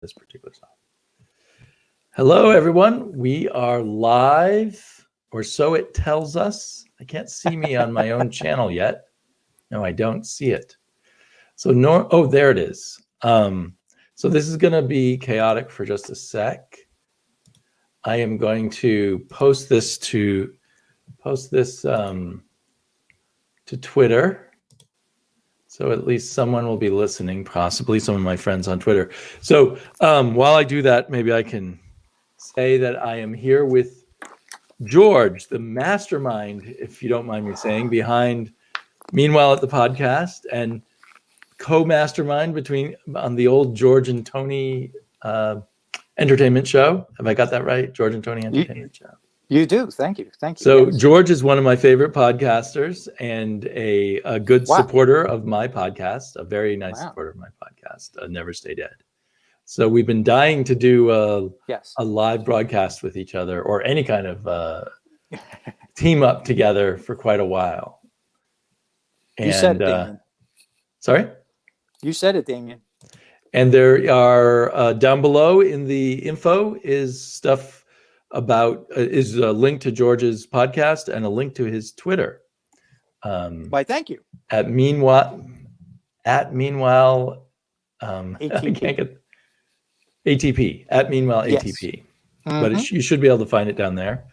this particular song. Hello, everyone. We are live, or so it tells us. I can't see me on my own channel yet. No, I don't see it. So oh, there it is. So this is going to be chaotic for just a sec. I am going to post this to Twitter. So at least someone will be listening, possibly some of my friends on Twitter. So while I do that, maybe I can say that I am here with George, the mastermind, if you don't mind me saying, behind Meanwhile at the podcast and co-mastermind on the old George and Tony entertainment show. Have I got that right? George and Tony entertainment show. You do. Thank you. So yes. George is one of my favorite podcasters and a good supporter of my podcast, a very nice supporter of my podcast, Never Stay Dead. So we've been dying to do a live broadcast with each other or any kind of team up together for quite a while. And, you said it, Damien. Sorry? You said it, Damien. And there are down below in the info is stuff about is a link to George's podcast and a link to his Twitter. Why, thank you. At meanwhile, ATP. I can't get ATP at meanwhile ATP, but you should be able to find it down there.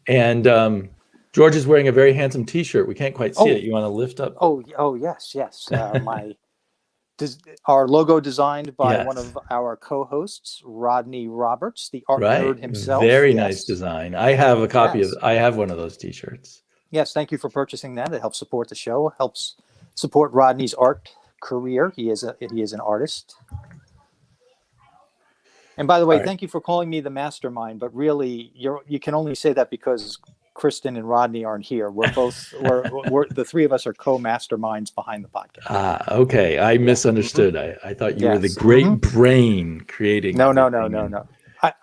And George is wearing a very handsome T-shirt. We can't quite see it. You want to lift up? Oh yes. Our logo designed by one of our co-hosts, Rodney Roberts, the art nerd himself. Very nice design. I have a copy of. I have one of those T-shirts. Yes, thank you for purchasing that. It helps support the show. Helps support Rodney's art career. He is an artist. And by the way, thank you for calling me the mastermind. But really, you can only say that because Kristen and Rodney aren't here. We're both we're the three of us are co-masterminds behind the podcast. Okay. I misunderstood. I thought you were the great brain creating. No.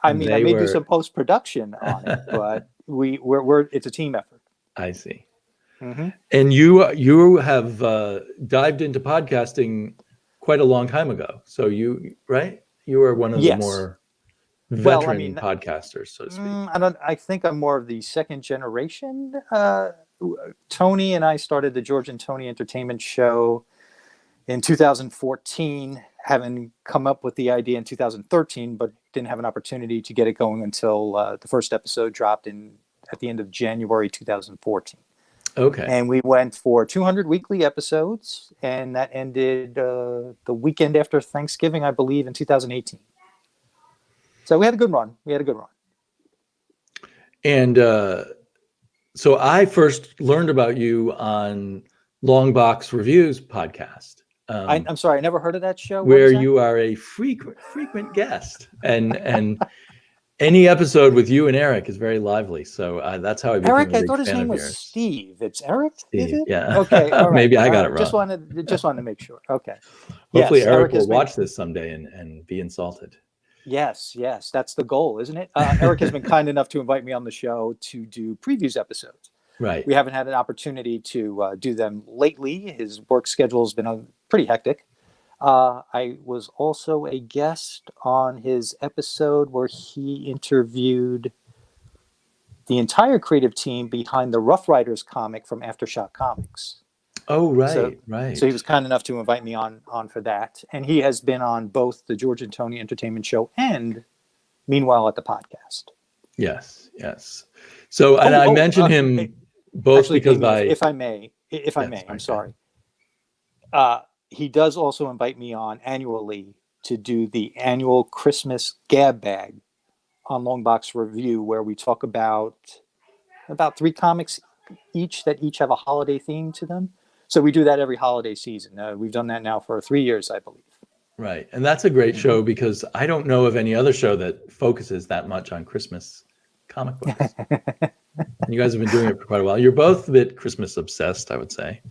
I mean, I may do some post-production on it, but we're it's a team effort. I see. And you have dived into podcasting quite a long time ago. So you were one of the more veteran podcasters, so to speak. I think I'm more of the second generation. Tony and I started the George and Tony Entertainment Show in 2014, having come up with the idea in 2013, but didn't have an opportunity to get it going until the first episode dropped at the end of January 2014. Okay. And we went for 200 weekly episodes, and that ended the weekend after Thanksgiving, I believe, in 2018. So we had a good run. And so I first learned about you on Long Box Reviews podcast. I'm sorry, I never heard of that show. Where you are a frequent guest. And any episode with you and Eric is very lively. So that's how I became Eric, a big I thought his fan name of was yours. Steve. It's Eric? Steve, is it? Yeah. Okay. All right. Maybe I got it wrong. Just wanted to make sure. Okay. Hopefully Eric will watch this someday and be insulted. Yes, that's the goal, isn't it? Eric has been kind enough to invite me on the show to do previews episodes. Right. We haven't had an opportunity to do them lately. His work schedule has been pretty hectic. I was also a guest on his episode where he interviewed the entire creative team behind the Rough Riders comic from Aftershock Comics. Oh, right, right. So he was kind enough to invite me on for that. And he has been on both the George and Tony Entertainment Show and Meanwhile at the podcast. Yes. So, and I mentioned him both actually, because if I may, I'm sorry. He does also invite me on annually to do the annual Christmas Gab Bag on Longbox Review, where we talk about 3 comics that each have a holiday theme to them. So we do that every holiday season. We've done that now for 3 years, I believe. Right. And that's a great show because I don't know of any other show that focuses that much on Christmas comic books. You guys have been doing it for quite a while. You're both a bit Christmas obsessed, I would say.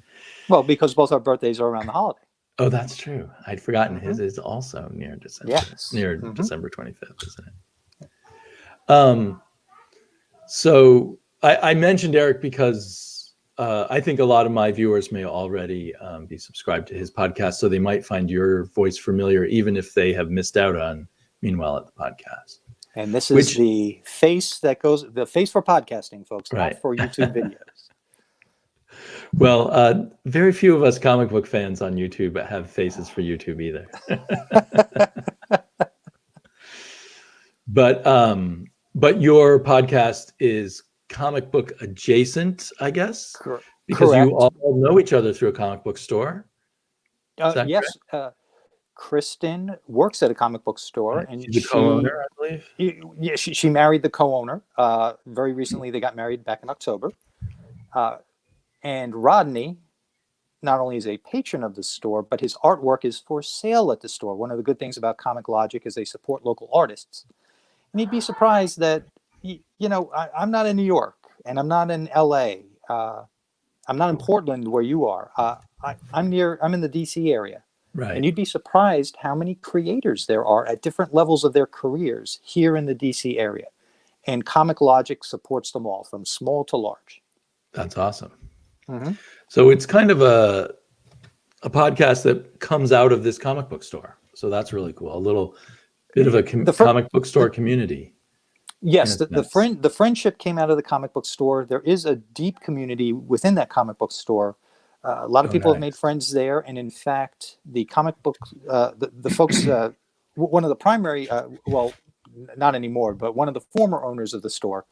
Well, because both our birthdays are around the holiday. Oh, that's true. I'd forgotten his is also near December. Yes. Near December 25th, isn't it? So I mentioned Eric because I think a lot of my viewers may already be subscribed to his podcast, so they might find your voice familiar, even if they have missed out on Meanwhile at the podcast. And this is the face for podcasting, folks, right. Not for YouTube videos. Well, very few of us comic book fans on YouTube have faces for YouTube either. But your podcast is comic book adjacent, I guess, because Correct. you all know each other through a comic book store. Yes. Kristen works at a comic book store, right. and she's the co-owner, I believe. Yeah, she married the co-owner. Very recently, they got married back in October. And Rodney not only is a patron of the store, but his artwork is for sale at the store. One of the good things about Comic Logic is they support local artists. And you'd be surprised that, I'm not in New York, and I'm not in LA. I'm not in Portland where you are. I'm in the DC area. Right. And you'd be surprised how many creators there are at different levels of their careers here in the DC area. And Comic Logic supports them all, from small to large. That's awesome. Mm-hmm. So it's kind of a podcast that comes out of this comic book store. So that's really cool. A little bit of a comic book store community. Yes, the friendship came out of the comic book store. There is a deep community within that comic book store. A lot of people have made friends there, and in fact, the comic book, the folks, one of the primary, not anymore, but one of the former owners of the store,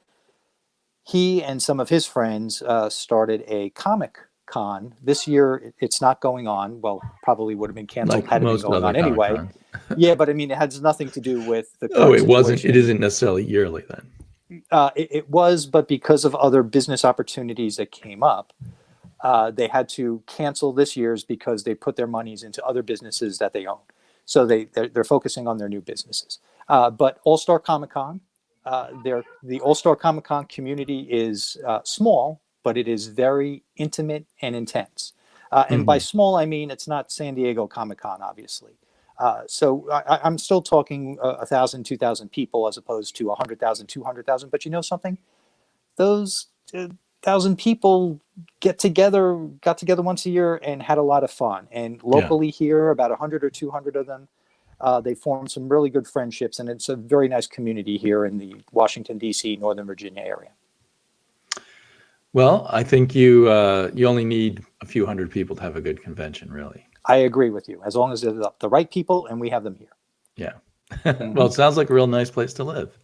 he and some of his friends started a comic con. This year, it's not going on. Well, probably would have been canceled had it been going on anyway. Yeah, but I mean, it has nothing to do with the. It wasn't. It isn't necessarily yearly then. It was, but because of other business opportunities that came up. They had to cancel this year's because they put their monies into other businesses that they own. So they're focusing on their new businesses. But All-Star Comic-Con, the All-Star Comic-Con community is small, but it is very intimate and intense. And by small, I mean it's not San Diego Comic-Con, obviously. So I'm still talking 1,000, 2,000 people as opposed to 100,000, 200,000. But you know something? Those 1,000 people got together once a year and had a lot of fun. And locally here, about 100 or 200 of them, they formed some really good friendships. And it's a very nice community here in the Washington, D.C., Northern Virginia area. Well, I think you only need a few hundred people to have a good convention, really. I agree with you, as long as they're the right people and we have them here. Yeah. Well, it sounds like a real nice place to live.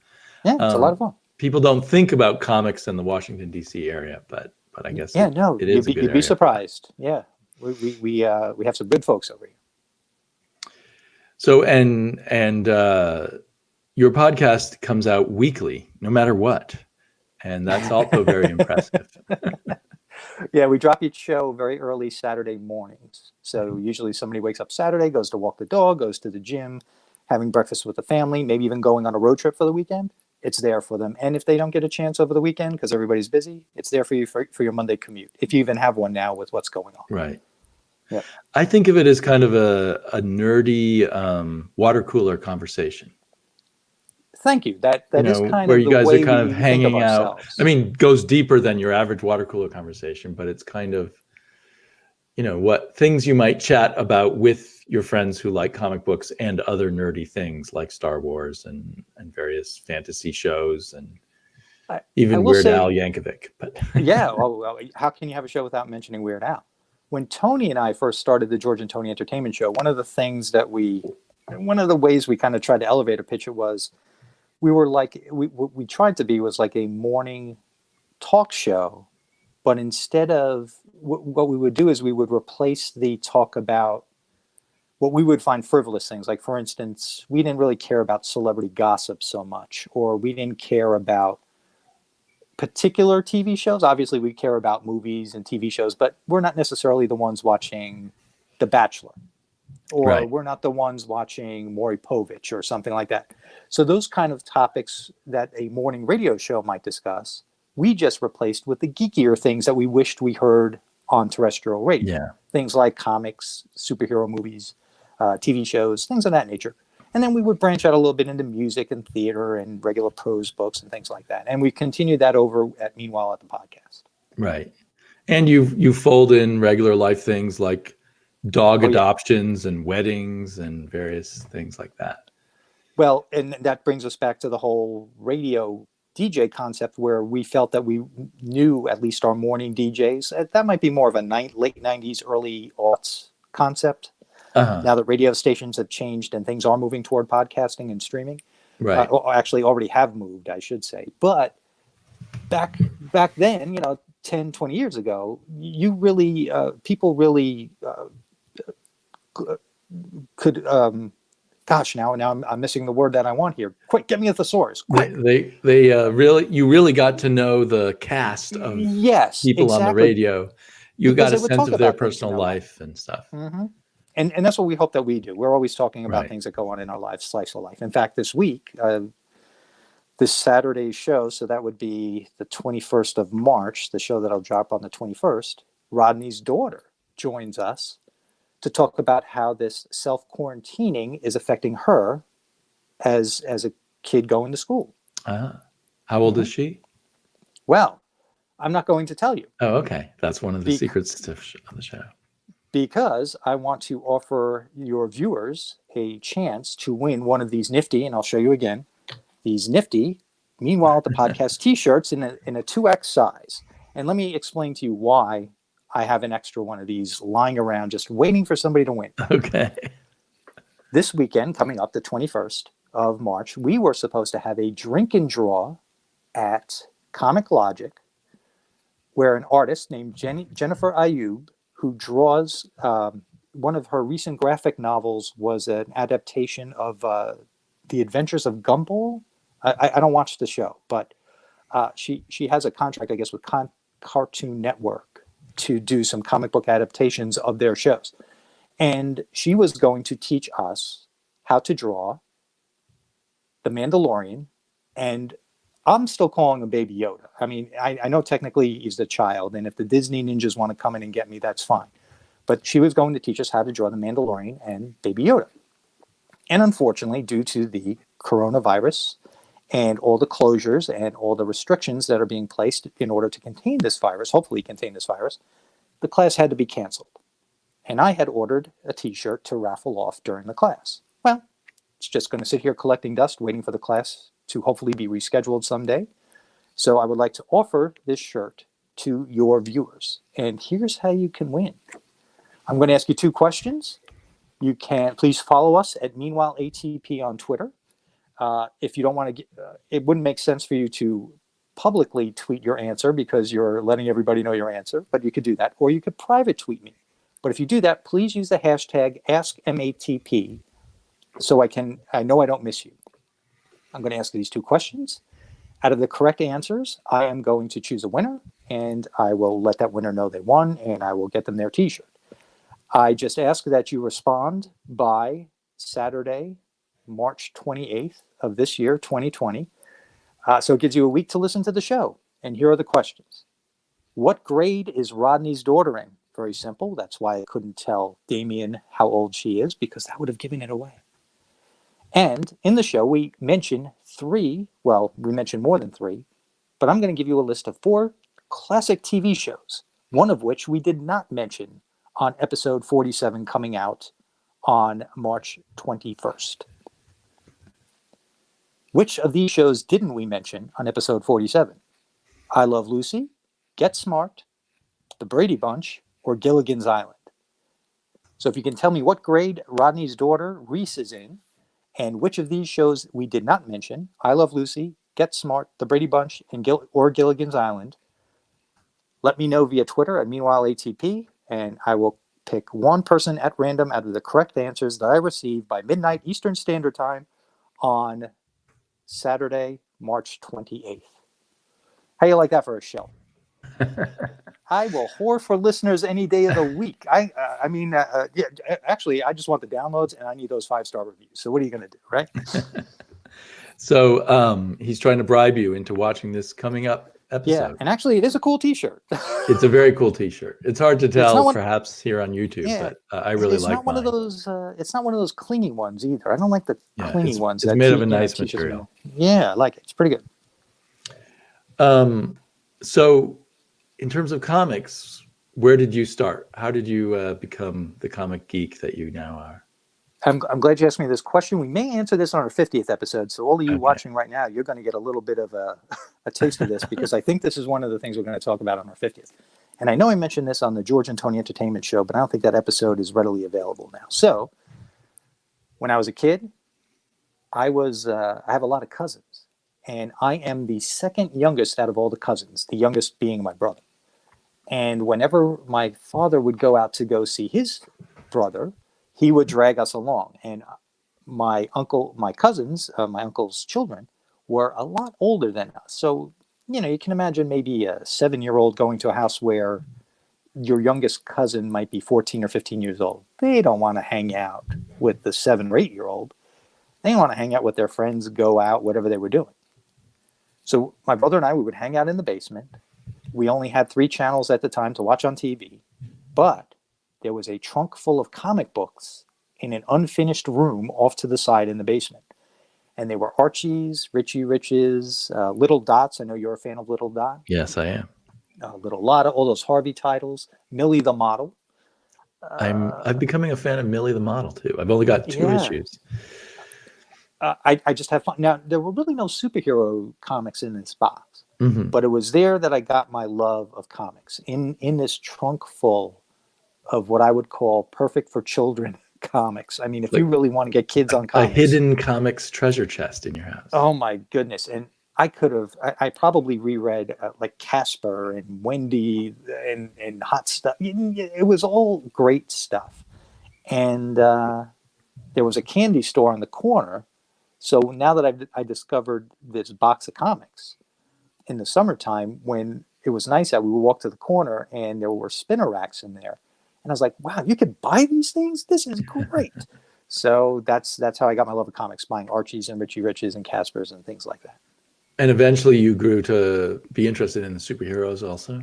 Yeah, it's a lot of fun. People don't think about comics in the Washington, D.C. area, but I guess it is a good area. You'd be surprised. Yeah, we have some good folks over here. So and your podcast comes out weekly, no matter what, and that's also very impressive. Yeah, we drop each show very early Saturday mornings. So usually somebody wakes up Saturday, goes to walk the dog, goes to the gym, having breakfast with the family, maybe even going on a road trip for the weekend. It's there for them. And if they don't get a chance over the weekend because everybody's busy, it's there for you for your Monday commute, if you even have one now with what's going on. Right. Yeah. I think of it as kind of a nerdy water cooler conversation. Thank you. That is kind where of you the guys way are kind of hanging out. Ourselves. I mean, goes deeper than your average water cooler conversation, but it's kind of, what things you might chat about with your friends who like comic books and other nerdy things like Star Wars and various fantasy shows and even Weird Al Yankovic. But yeah, well, how can you have a show without mentioning Weird Al? When Tony and I first started the George and Tony Entertainment Show, one of the ways we kind of tried to elevate a pitch it was, we were like, we tried to be was like a morning talk show, but instead of what we would do is we would replace the talk about what we would find frivolous things. Like, for instance, we didn't really care about celebrity gossip so much, or we didn't care about particular TV shows. Obviously, we care about movies and TV shows, but we're not necessarily the ones watching The Bachelor, or we're not the ones watching Maury Povich or something like that. So those kind of topics that a morning radio show might discuss, we just replaced with the geekier things that we wished we heard on terrestrial radio. Yeah. Things like comics, superhero movies, TV shows, things of that nature. And then we would branch out a little bit into music and theater and regular prose books and things like that. And we continued that over Meanwhile at the podcast. Right. And you fold in regular life things like dog adoptions and weddings and various things like that. Well, and that brings us back to the whole radio DJ concept, where we felt that we knew at least our morning DJs. That might be more of a late 90s, early aughts concept. Uh-huh. Now that radio stations have changed and things are moving toward podcasting and streaming, Right. or actually already have moved, I should say. But back then, 10, 20 years ago, you really, people really could, gosh, now I'm missing the word that I want here. Quick, get me a thesaurus. Quick. You really got to know the cast of Yes, people on the exactly. radio. You Because got a they would sense talk of their about things in personal their life and stuff. Mm-hmm. And that's what we hope that we do. We're always talking about Right. things that go on in our lives, slice of life. In fact, this week, this Saturday's show, so that would be the 21st of March, the show that'll drop on the 21st, Rodney's daughter joins us to talk about how this self-quarantining is affecting her as a kid going to school. How old is she? Well, I'm not going to tell you. Oh, okay. That's one of the secrets of the show. Because I want to offer your viewers a chance to win one of these nifty, and I'll show you again, these nifty, Meanwhile, the podcast t-shirts in a 2X size. And let me explain to you why I have an extra one of these lying around just waiting for somebody to win. Okay. This weekend, coming up the 21st of March, we were supposed to have a drink and draw at Comic Logic, where an artist named Jennifer Ayub, who draws one of her recent graphic novels, was an adaptation of The Adventures of Gumball. I don't watch the show, but she has a contract, I guess, with Cartoon Network to do some comic book adaptations of their shows. And she was going to teach us how to draw The Mandalorian. And I'm still calling him Baby Yoda. I mean, I know technically he's the child, and if the Disney ninjas want to come in and get me, that's fine. But she was going to teach us how to draw The Mandalorian and Baby Yoda. And unfortunately, due to the coronavirus and all the closures and all the restrictions that are being placed in order to contain this virus, hopefully contain this virus, the class had to be canceled. And I had ordered a t-shirt to raffle off during the class. Well, it's just going to sit here collecting dust, waiting for the class to hopefully be rescheduled someday. So I would like to offer this shirt to your viewers. And here's how you can win. I'm going to ask you 2 questions. You can please follow us at Meanwhile ATP on Twitter. If you don't want to, it wouldn't make sense for you to publicly tweet your answer because you're letting everybody know your answer, but you could do that. Or you could private tweet me. But if you do that, please use the hashtag AskMATP so I know I don't miss you. I'm going to ask these 2 questions. Out of the correct answers, I am going to choose a winner, and I will let that winner know they won, and I will get them their t-shirt. I just ask that you respond by Saturday, March 28th of this year, 2020. So it gives you a week to listen to the show. And here are the questions. What grade is Rodney's daughter in? Very simple. That's why I couldn't tell Damien how old she is, because that would have given it away. And in the show, we mention 3, well, we mention more than 3, but I'm going to give you a list of 4 classic TV shows, one of which we did not mention on episode 47 coming out on March 21st. Which of these shows didn't we mention on episode 47? I Love Lucy, Get Smart, The Brady Bunch, or Gilligan's Island? So if you can tell me what grade Rodney's daughter, Reese, is in, and which of these shows we did not mention, I Love Lucy, Get Smart, The Brady Bunch, and Gilligan's Island, let me know via Twitter at Meanwhile ATP, and I will pick one person at random out of the correct answers that I receive by midnight Eastern Standard Time on Saturday, March 28th. How do you like that for a show? I will whore for listeners any day of the week. Actually, I just want the downloads, and I need those 5-star reviews. So what are you going to do, right? So he's trying to bribe you into watching this coming up episode. Yeah, and actually, it is a cool T-shirt. It's a very cool T-shirt. It's hard to tell, perhaps here on YouTube, but I really like not one of those. It's not one of those clingy ones either. I don't like the clingy ones. It's made of a nice material. Yeah, I like it. It's pretty good. So, in terms of comics, where did you start? How did you become the comic geek that you now are? I'm glad you asked me this question. We may answer this on our 50th episode. So all of you watching right now, you're going to get a little bit of a taste of this because I think this is one of the things we're going to talk about on our 50th. And I know I mentioned this on the George and Tony Entertainment Show, but I don't think that episode is readily available now. So when I was a kid, I have a lot of cousins, and I am the second youngest out of all the cousins, the youngest being my brother. And whenever my father would go out to go see his brother, he would drag us along. And my cousins, my uncle's children, were a lot older than us. So, you can imagine maybe a 7-year-old going to a house where your youngest cousin might be 14 or 15 years old. They don't want to hang out with the 7 or 8-year-old. They want to hang out with their friends, go out, whatever they were doing. So my brother and I, we would hang out in the basement. We only had 3 channels at the time to watch on TV, but there was a trunk full of comic books in an unfinished room off to the side in the basement. And they were Archies, Richie Riches, Little Dots. I know you're a fan of Little Dot. Yes, I am. Little Lotta, all those Harvey titles. Millie the Model. I'm becoming a fan of Millie the Model too. I've only got 2 issues. I just have fun. Now, there were really no superhero comics in this box, but it was there that I got my love of comics, in this trunk full of what I would call perfect for children comics. I mean, if you really want to get kids on comics. A hidden comics treasure chest in your house. Oh, my goodness. And I probably reread like Casper and Wendy and Hot Stuff. It was all great stuff. And there was a candy store on the corner. So now that I discovered this box of comics in the summertime, when it was nice out, we would walk to the corner and there were spinner racks in there. And I was like, wow, you could buy these things? This is great. So that's how I got my love of comics, buying Archies and Richie Riches and Caspers and things like that. And eventually you grew to be interested in the superheroes also?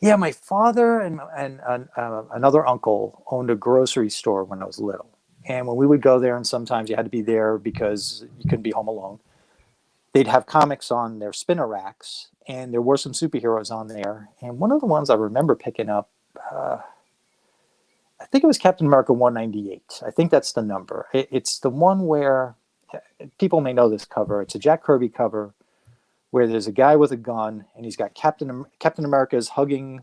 Yeah, my father and another uncle owned a grocery store when I was little. And when we would go there, and sometimes you had to be there because you couldn't be home alone, they'd have comics on their spinner racks, and there were some superheroes on there. And one of the ones I remember picking up, I think it was Captain America 198. I think that's the number. It's the one where, people may know this cover. It's a Jack Kirby cover where there's a guy with a gun, and he's got Captain America's hugging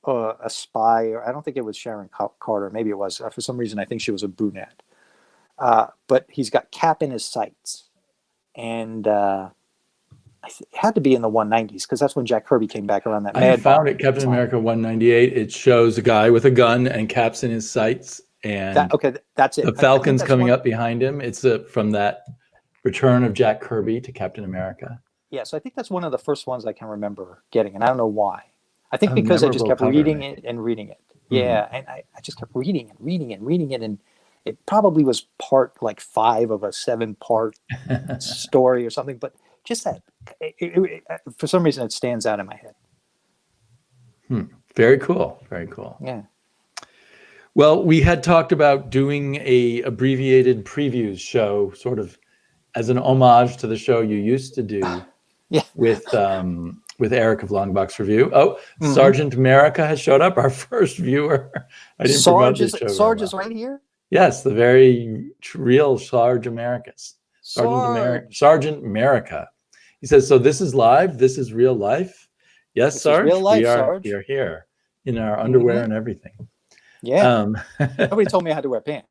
a spy, or I don't think it was Sharon Carter. Maybe it was. For some reason, I think she was a brunette. But he's got Cap in his sights. And it had to be in the 190s, because that's when Jack Kirby came back around that. I found it, Captain America 198. It shows a guy with a gun and Cap's in his sights. And that's it. The Falcon's coming up behind him. It's from that return of Jack Kirby to Captain America. Yeah, so I think that's one of the first ones I can remember getting, and I don't know why. I think because I just kept reading it and reading it. Yeah, and I just kept reading it, and it probably was part like 5 of a 7-part story or something, but just that, for some reason, it stands out in my head. Very cool. Very cool. Yeah. Well, we had talked about doing a abbreviated previews show, sort of as an homage to the show you used to do with Eric of Longbox Review. Oh, Sergeant America has showed up, our first viewer. I didn't promote this show. Sarge is right here? Yes, the very real Sarge Americas. Sergeant America. He says, so this is live? This is real life? Yes, this Sarge. Real life, Sarge. We are here in our underwear and everything. Yeah. Nobody told me I had to wear pants.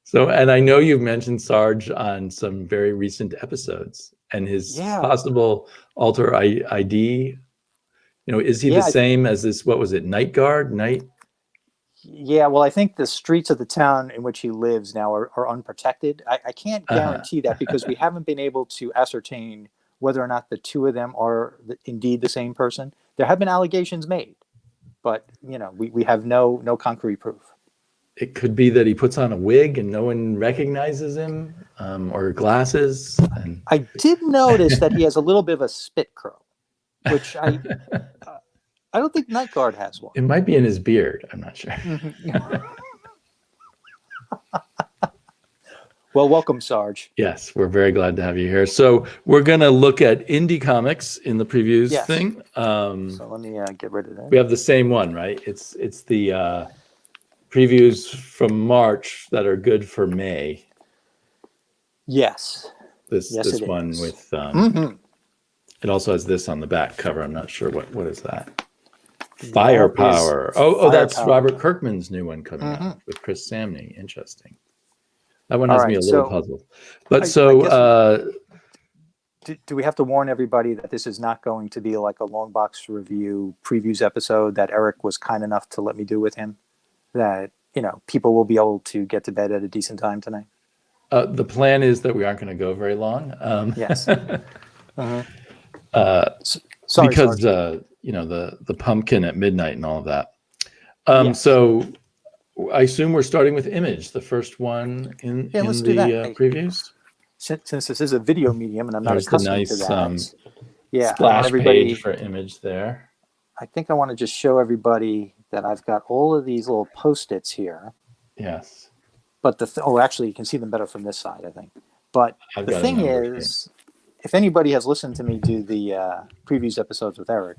So, and I know you've mentioned Sarge on some very recent episodes and his possible alter ID. Is he the same as this? What was it? Night Guard? Yeah, well, I think the streets of the town in which he lives now are unprotected. I can't guarantee that, because we haven't been able to ascertain whether or not the two of them are indeed the same person. There have been allegations made, but we have no concrete proof. It could be that he puts on a wig and no one recognizes him, or glasses. I did notice that he has a little bit of a spit curl, which I don't think Night Guard has one. It might be in his beard. I'm not sure. Well, welcome, Sarge. Yes, we're very glad to have you here. So we're going to look at indie comics in the previews thing. So let me get rid of that. We have the same one, right? It's the previews from March that are good for May. Yes. This it one is. with it also has this on the back cover. I'm not sure what is that. Firepower. That's Robert Kirkman's new one coming out with Chris Samney. Interesting. That one has me a little puzzled. But do we have to warn everybody that this is not going to be like a long box review previews episode that Eric was kind enough to let me do with him? That, people will be able to get to bed at a decent time tonight? The plan is that we aren't going to go very long. Yes. Sorry, because the pumpkin at midnight and all of that. So I assume we're starting with Image, the first one in the previews. Since this is a video medium and I'm not accustomed to that. Splash page for Image there. I think I want to just show everybody that I've got all of these little Post-its here. Yes. But actually, you can see them better from this side, I think. But the thing is, if anybody has listened to me do the previews episodes with Eric,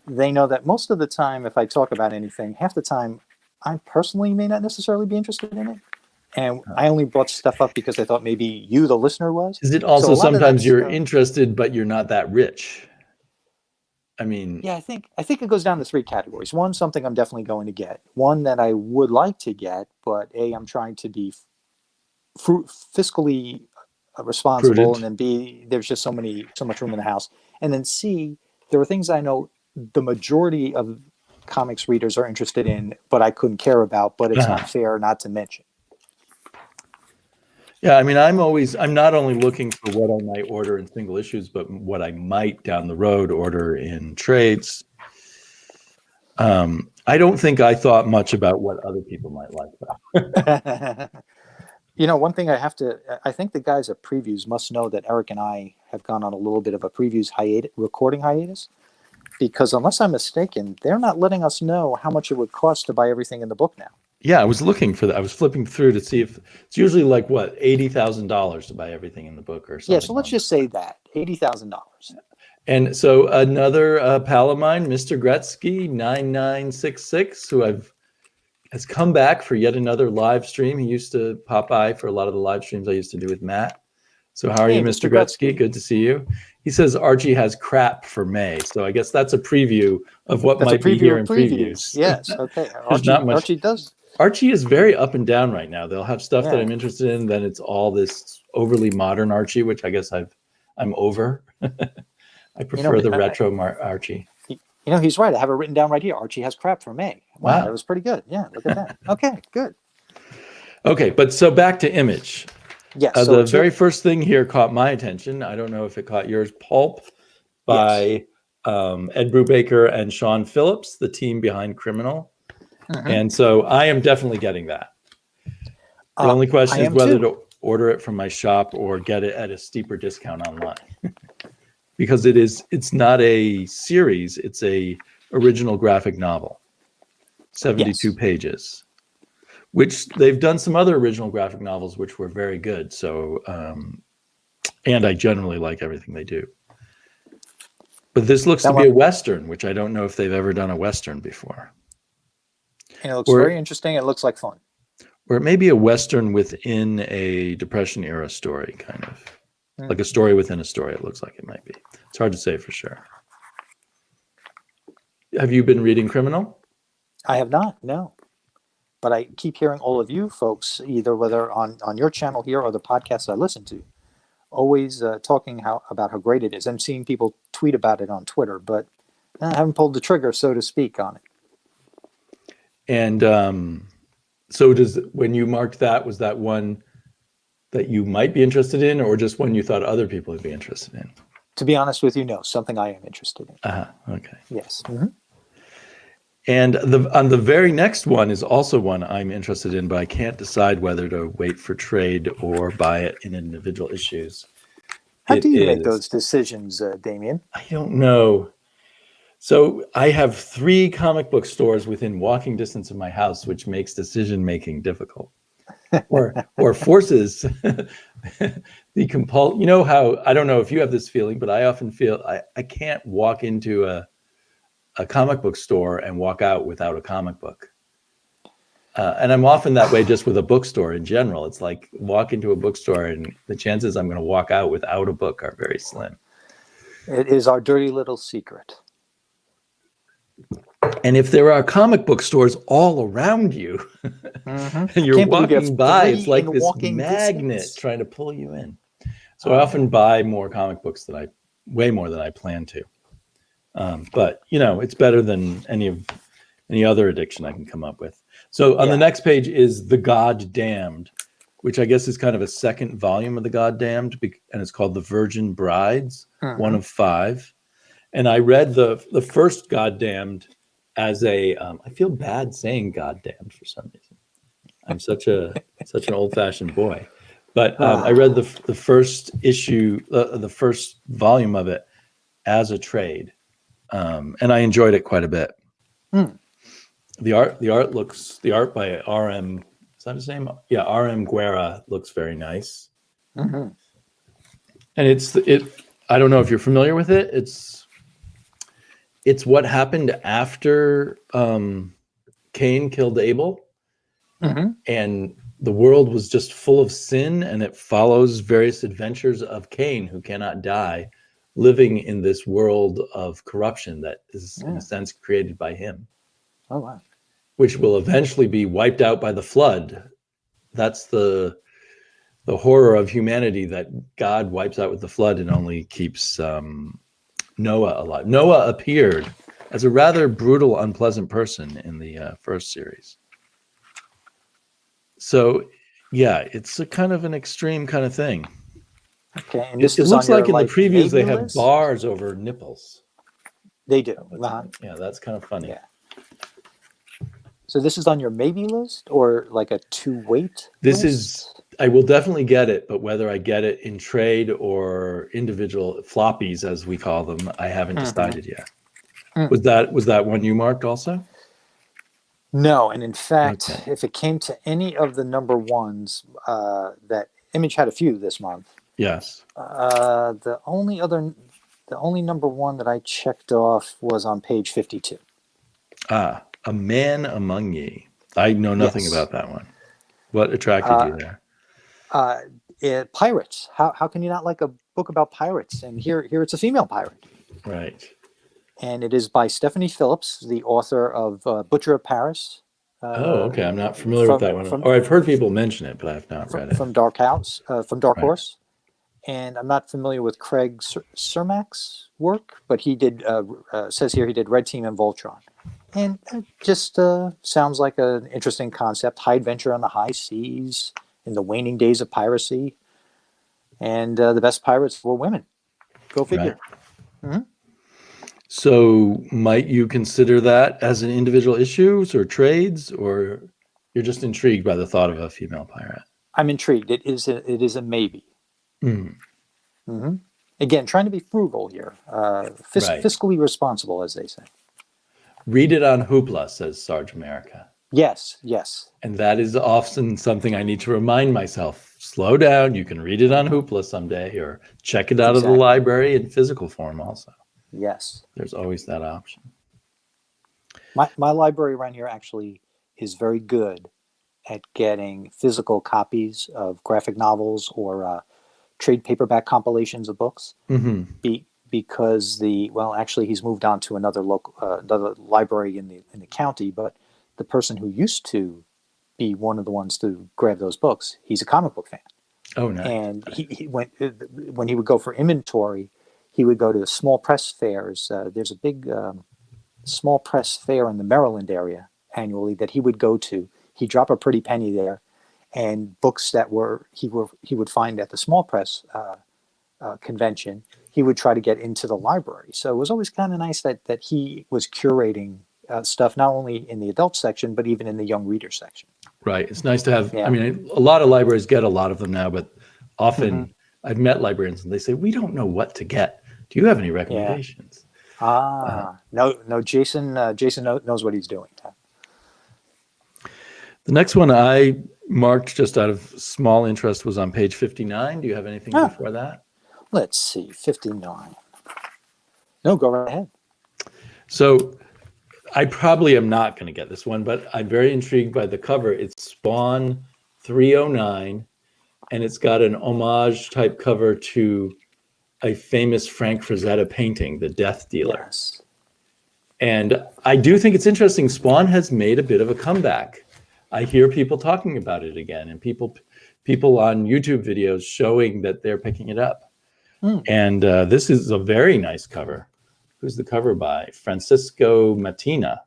they know that most of the time, if I talk about anything, half the time, I personally may not necessarily be interested in it. And I only brought stuff up because I thought maybe you, the listener, was. Is it also sometimes you're interested, but you're not that rich? I mean, yeah, I think it goes down to three categories. One, something I'm definitely going to get. One that I would like to get, but A, I'm trying to be fiscally responsible, prudent. And then B, there's just so much room in the house. And then C, there are things I know the majority of comics readers are interested in, but I couldn't care about, but it's not fair not to mention. Yeah, I mean, I'm not only looking for what I might order in single issues, but what I might down the road order in trades. I don't think I thought much about what other people might like, though. One thing I think the guys at Previews must know that Eric and I have gone on a little bit of a Previews recording hiatus, because unless I'm mistaken, they're not letting us know how much it would cost to buy everything in the book now. Yeah, I was looking for that. I was flipping through to see if it's usually like what, $80,000 to buy everything in the book or something. Yeah, so let's just say that $80,000. And so another pal of mine, Mr. Gretzky 9966, who has come back for yet another live stream. He used to pop by for a lot of the live streams I used to do with Matt. So how are you, Mr. Gretzky? Good to see you. He says Archie has crap for May. So I guess that's a preview of what might be here in previews. Yes, okay. Archie does. Archie is very up and down right now. They'll have stuff that I'm interested in. Then it's all this overly modern Archie, which I guess I'm over. I prefer the retro Archie. He's right. I have it written down right here. Archie has crap for May. Wow. That was pretty good. Yeah, look at that. Okay, good. Okay, but so back to Image. Yes. The very first thing here caught my attention. I don't know if it caught yours. Pulp by Ed Brubaker and Sean Phillips, the team behind Criminal. And so I am definitely getting that. The only question is whether to order it from my shop or get it at a steeper discount online. Because it's not a series, it's a original graphic novel. 72 pages. Which they've done some other original graphic novels which were very good. So and I generally like everything they do. But this looks to be a Western, which I don't know if they've ever done a Western before. And it looks very interesting. It looks like fun. Or it may be a Western within a Depression era story, kind of. Like a story within a story, it looks like it might be. It's hard to say for sure. Have you been reading Criminal? I have not, no. But I keep hearing all of you folks, either whether on your channel here or the podcasts I listen to, always talking about how great it is. I'm seeing people tweet about it on Twitter, but I haven't pulled the trigger, so to speak, on it. And so when you marked that, was that one that you might be interested in, or just one you thought other people would be interested in? To be honest with you, no, something I am interested in. Okay. Yes. And on the very next one is also one I'm interested in, but I can't decide whether to wait for trade or buy it in individual issues. How do you make those decisions, Damien? I don't know. So I have 3 comic book stores within walking distance of my house, which makes decision making difficult, or forces the compulsion. You know how, I don't know if you have this feeling, but I often feel I can't walk into a comic book store and walk out without a comic book. And I'm often that way just with a bookstore in general. It's like walk into a bookstore and the chances I'm going to walk out without a book are very slim. It is our dirty little secret. And if there are comic book stores all around you and you're walking by, it's like this magnet trying to pull you in. So I often buy more comic books than way more than I plan to. But it's better than any other addiction I can come up with. So on the next page is The God Damned, which I guess is kind of a second volume of The God Damned, and it's called The Virgin Brides, 1 of 5. And I read the first God Damned as I feel bad saying God Damned for some reason. I'm such an old-fashioned boy. But I read the first issue, the first volume of it as a trade, and I enjoyed it quite a bit. The art by R.M. Is that his name? Yeah, R.M. Guerra looks very nice. And I don't know if you're familiar with it. It's what happened after Cain killed Abel, and the world was just full of sin, and it follows various adventures of Cain, who cannot die, living in this world of corruption that is, in a sense, created by him. Oh, wow. Which will eventually be wiped out by the flood. That's the horror of humanity, that God wipes out with the flood and only keeps Noah alive. Noah appeared as a rather brutal, unpleasant person in the first series. So, yeah, it's a kind of an extreme kind of thing. Okay, and this it looks like in the previews they have bars over nipples. They do. Yeah, that's kind of funny. Yeah. So this is on your maybe list, or like a to-wait This list? I will definitely get it, but whether I get it in trade or individual floppies, as we call them, I haven't decided yet. Was that one you marked also? No, and in fact, if it came to any of the number ones, that Image had a few this month. Yes. The only number one that I checked off was on page 52. A Man Among Ye. I know nothing about that one. What attracted you there? Pirates. How can you not like a book about pirates? And here it's a female pirate. Right. And it is by Stephanie Phillips, the author of Butcher of Paris. Okay. I'm not familiar with that one. Or I've heard people mention it, but I have not read it. From Dark Horse. And I'm not familiar with Craig Cermak's work, but he did, says here he did Red Team and Voltron. And it just sounds like an interesting concept. High adventure on the high seas in the waning days of piracy. And the best pirates were women. Go figure. Right. So might you consider that as an individual issues or trades, or you're just intrigued by the thought of a female pirate? I'm intrigued. It is a maybe. Again, trying to be frugal here. Fiscally responsible, as they say. Read it on Hoopla, says Sarge America. Yes. And that is often something I need to remind myself. Slow down. You can read it on Hoopla someday, or check it out of the library in physical form also. Yes. There's always that option. My library around here actually is very good at getting physical copies of graphic novels or trade paperback compilations of books. Because actually he's moved on to another library in the county, but the person who used to be one of the ones to grab those books, he's a comic book fan. Oh, nice. And he went, when he would go for inventory, he would go to the small press fairs. There's a big small press fair in the Maryland area annually that he would go to. He'd drop a pretty penny there, and books that he would find at the small press convention, he would try to get into the library. So it was always kind of nice that he was curating stuff, not only in the adult section, but even in the young reader section. Right. It's nice to have, I mean, a lot of libraries get a lot of them now, but often I've met librarians and they say, we don't know what to get. Do you have any recommendations? No, Jason knows what he's doing. The next one I marked just out of small interest was on page 59. Do you have anything before that? Let's see, 59. No, go right ahead. So I probably am not going to get this one, but I'm very intrigued by the cover. It's Spawn 309, and it's got an homage type cover to a famous Frank Frazetta painting, The Death Dealer. Yes. And I do think it's interesting. Spawn has made a bit of a comeback. I hear people talking about it again, and people on YouTube videos showing that they're picking it up. And this is a very nice cover. Who's the cover by? Francisco Matina.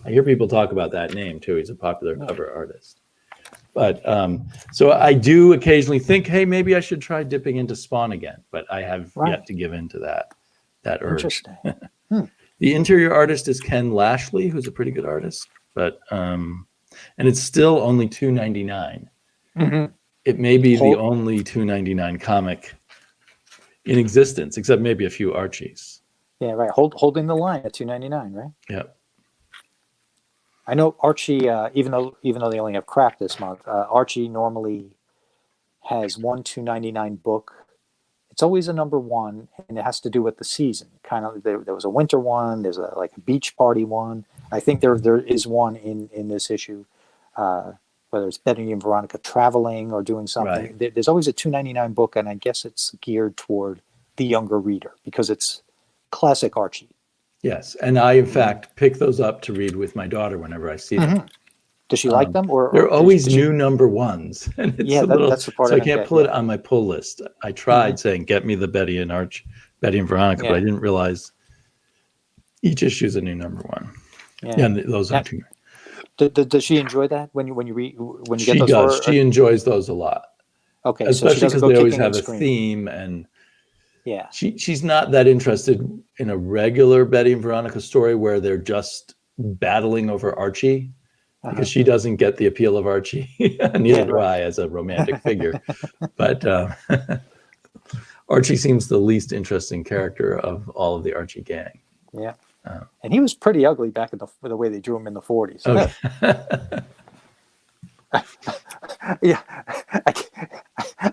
I hear people talk about that name too. He's a popular cover artist. But so I do occasionally think, hey, maybe I should try dipping into Spawn again. But I have yet to give in to that urge. Interesting. The interior artist is Ken Lashley, who's a pretty good artist. But and it's still only $2.99. It may be the only $2.99 comic in existence, except maybe a few Archies. Yeah, right. Holding the line at $2.99, right? Yeah. I know Archie, even though they only have crap this month, Archie normally has one $2.99 book. It's always a number one, and it has to do with the season. Kind of, there was a winter one. There's a beach party one. I think there is one in this issue, whether it's Betty and Veronica traveling or doing something. Right. There's always a $2.99 book, and I guess it's geared toward the younger reader because it's classic Archie. Yes, and I, in fact, pick those up to read with my daughter whenever I see them. Does she like them? Or they're always new number ones. And it's that's the part so I can't pull it on my pull list. I tried saying, get me the Betty and Veronica, but I didn't realize each issue is a new number one. Yeah, and those are two. Does she enjoy that when you get those? She does. She enjoys those a lot. Okay, especially because they always have a theme, and she's not that interested in a regular Betty and Veronica story where they're just battling over Archie, because she doesn't get the appeal of Archie. Neither do I as a romantic figure. But Archie seems the least interesting character of all of the Archie gang. Yeah. And he was pretty ugly back in the way they drew him in the 40s. Okay. Yeah.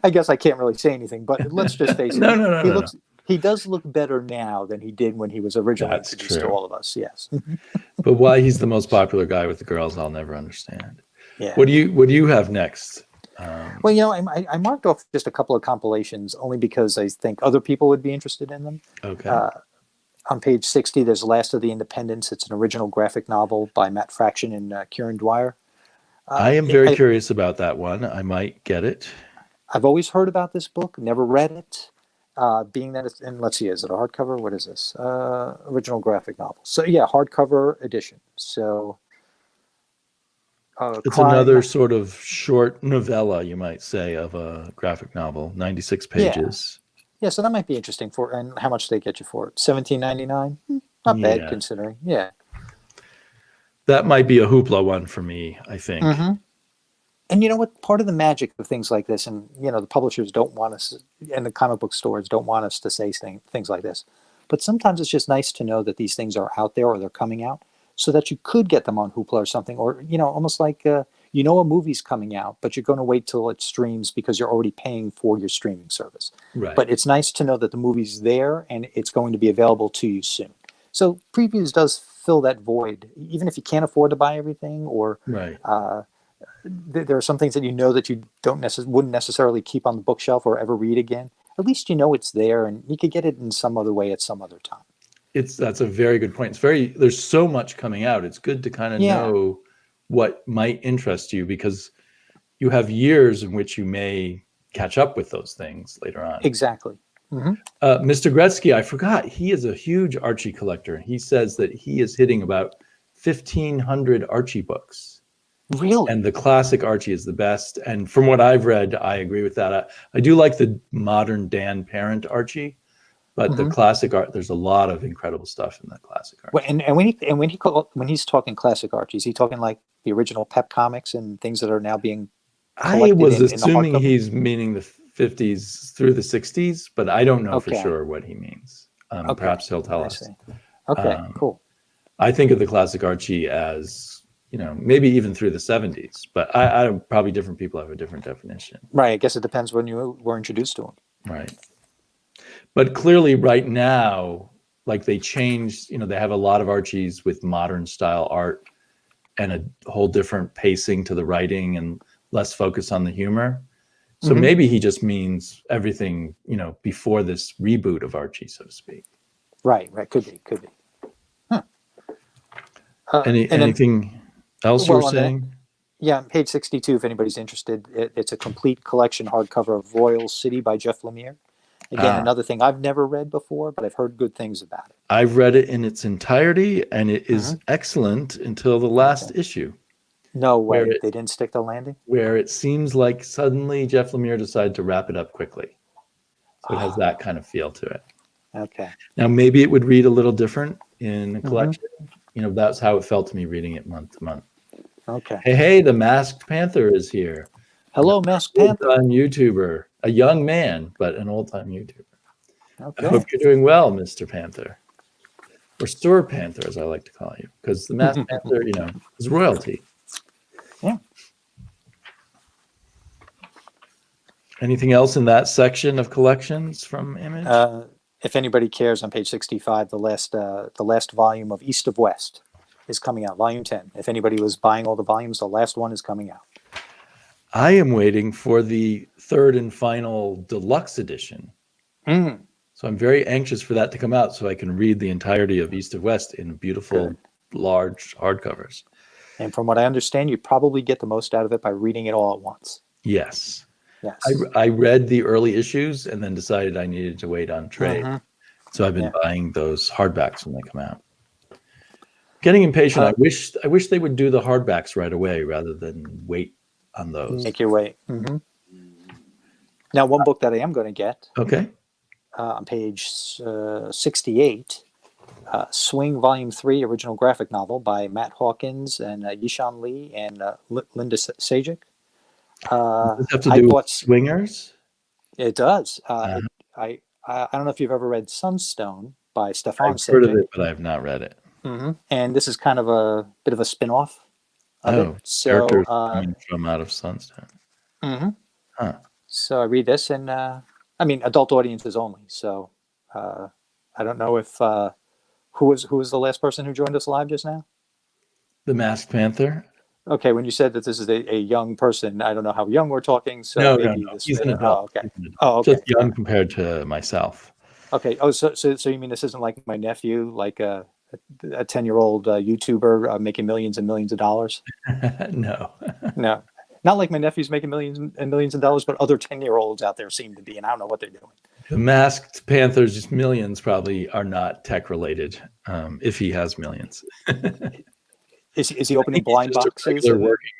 I guess I can't really say anything, but let's just face it. He does look better now than he did when he was originally introduced to all of us. Yes. But why he's the most popular guy with the girls, I'll never understand. Yeah. What do you have next? Well, I marked off just a couple of compilations only because I think other people would be interested in them. Okay. On page 60, there's Last of the Independents. It's an original graphic novel by Matt Fraction and Kieran Dwyer. I am very curious about that one. I might get it. I've always heard about this book, never read it. Being that it's, and let's see, is it a hardcover? What is this? Original graphic novel. So yeah, hardcover edition. So it's another sort of short novella, you might say, of a graphic novel, 96 pages. Yeah, so that might be interesting and how much they get you for it? $17.99? Not bad considering. Yeah. That might be a hoopla one for me, I think. And you know what? Part of the magic of things like this, and the publishers don't want us, and the comic book stores don't want us to say things like this. But sometimes it's just nice to know that these things are out there or they're coming out, so that you could get them on Hoopla or something, or almost like a movie's coming out, but you're going to wait till it streams because you're already paying for your streaming service. Right. But it's nice to know that the movie's there and it's going to be available to you soon. So previews does fill that void, even if you can't afford to buy everything, or there are some things that that you wouldn't necessarily keep on the bookshelf or ever read again. At least it's there, and you could get it in some other way at some other time. That's a very good point. There's so much coming out. It's good to kind of know what might interest you, because you have years in which you may catch up with those things later on. Exactly. Mr. Gretzky, I forgot, he is a huge Archie collector. He says that he is hitting about 1,500 Archie books. Really? And the classic Archie is the best. And from what I've read, I agree with that. I do like the modern Dan Parent Archie, but the classic art, there's a lot of incredible stuff in that classic Archie. And when he's talking classic Archie, is he talking like the original Pep comics and things that are now being collected? I was assuming he's meaning the 50s through the 60s, but I don't know for sure what he means. Perhaps he'll tell us. Okay, cool. I think of the classic Archie as, maybe even through the 70s, but I probably different people have a different definition. Right. I guess it depends when you were introduced to him. Right. But clearly right now, like they changed, they have a lot of Archies with modern style art and a whole different pacing to the writing and less focus on the humor. So maybe he just means everything, before this reboot of Archie, so to speak. Right. Could be. Huh. Anything else you were saying? Yeah, page 62, if anybody's interested. It's a complete collection hardcover of Royal City by Jeff Lemire. Again, another thing I've never read before, but I've heard good things about it. I've read it in its entirety, and it is excellent until the last issue. No way. They didn't stick the landing? Where it seems like suddenly Jeff Lemire decided to wrap it up quickly. So it has that kind of feel to it. Okay. Now, maybe it would read a little different in a collection. That's how it felt to me reading it month to month. Okay. Hey, the Masked Panther is here. Hello, Masked Panther. Old-time YouTuber. A young man, but an old-time YouTuber. Okay. I hope you're doing well, Mr. Panther. Or Sir Panther, as I like to call you. Because the Masked Panther, is royalty. Yeah. Anything else in that section of collections from Image? If anybody cares, on page 65, the last volume of East of West is coming out, volume 10. If anybody was buying all the volumes, the last one is coming out. I am waiting for the third and final deluxe edition. So I'm very anxious for that to come out so I can read the entirety of East of West in beautiful, large hardcovers. And from what I understand, you probably get the most out of it by reading it all at once. Yes. Yes. I read the early issues and then decided I needed to wait on trade. So I've been buying those hardbacks when they come out. Getting impatient. I wish they would do the hardbacks right away rather than wait on those. Make your way. Now, one book that I am going to get. Okay. On page 68, Swing Volume 3, original graphic novel by Matt Hawkins and Yishan Lee and Linda Sajic. Does it have to do with swingers? It does. I don't know if you've ever read Sunstone by Stefan Sajic. I've heard of it, but I have not read it. And this is kind of a bit of a spin-off of it. So, characters coming from out of Sunstone. So I read this, and adult audiences only. So I don't know if who was the last person who joined us live just now? The Masked Panther. Okay, when you said that this is a young person, I don't know how young we're talking. So no. He's an adult. Oh, okay. Oh, okay. Just young compared to myself. Okay. Oh, so you mean this isn't like my nephew, like a 10-year-old YouTuber making millions and millions of dollars? No. No. Not like my nephew's making millions and millions of dollars, but other 10-year-olds out there seem to be, and I don't know what they're doing. The Masked Panther's just millions probably are not tech related, if he has millions. Is he opening blind boxes? A regular working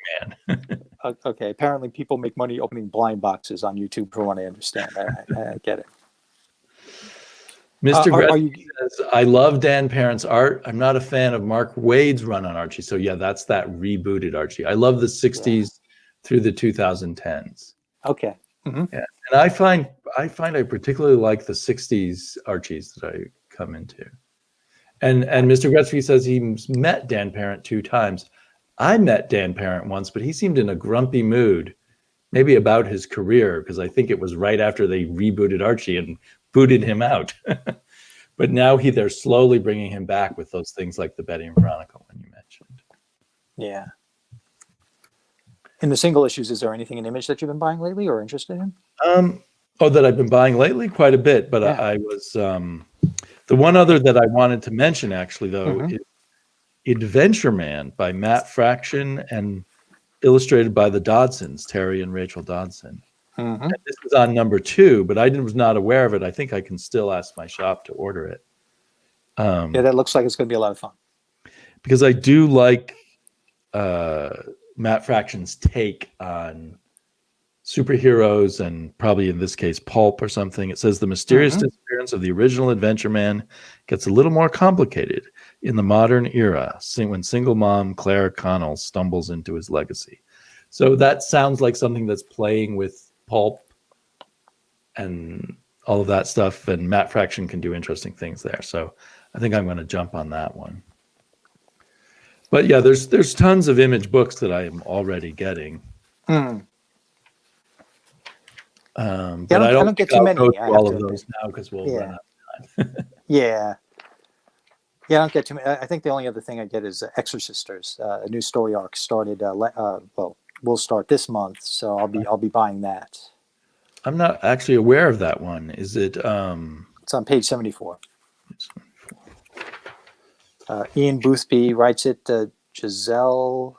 man. Okay, apparently people make money opening blind boxes on YouTube, from what I understand. I get it. Mr. Gretzky says, I love Dan Parent's art. I'm not a fan of Mark Waid's run on Archie. So yeah, that's that rebooted Archie. I love the 60s through the 2010s. Okay. Yeah. And I find I particularly like the 60s Archies that I come into. And Mr. Gretzky says he's met Dan Parent 2 times. I met Dan Parent once, but he seemed in a grumpy mood, maybe about his career, because I think it was right after they rebooted Archie and booted him out. But now they're slowly bringing him back with those things like the Betty and Veronica one you mentioned. Yeah. In the single issues, is there anything in Image that you've been buying lately or interested in? That I've been buying lately? Quite a bit, but I was... the one other that I wanted to mention, actually, though, is Adventure Man by Matt Fraction and illustrated by the Dodsons, Terry and Rachel Dodson. And this is on number 2, but I was not aware of it. I think I can still ask my shop to order it. Yeah, that looks like it's going to be a lot of fun. Because I do like Matt Fraction's take on superheroes and probably in this case pulp or something. It says the mysterious disappearance of the original Adventure Man gets a little more complicated in the modern era when single mom Claire Connell stumbles into his legacy. So that sounds like something that's playing with pulp and all of that stuff, and Matt Fraction can do interesting things there. So I think I'm going to jump on that one. But yeah, there's tons of Image books that I am already getting. But I don't get too many. All of those now because we'll run out of time. Yeah. Yeah, I don't get too many. I think the only other thing I get is Exorcisters. A new story arc started. Will start this month, so I'll be buying that. I'm not actually aware of that one. Is it? It's on page 74. Ian Boothby writes it. Giselle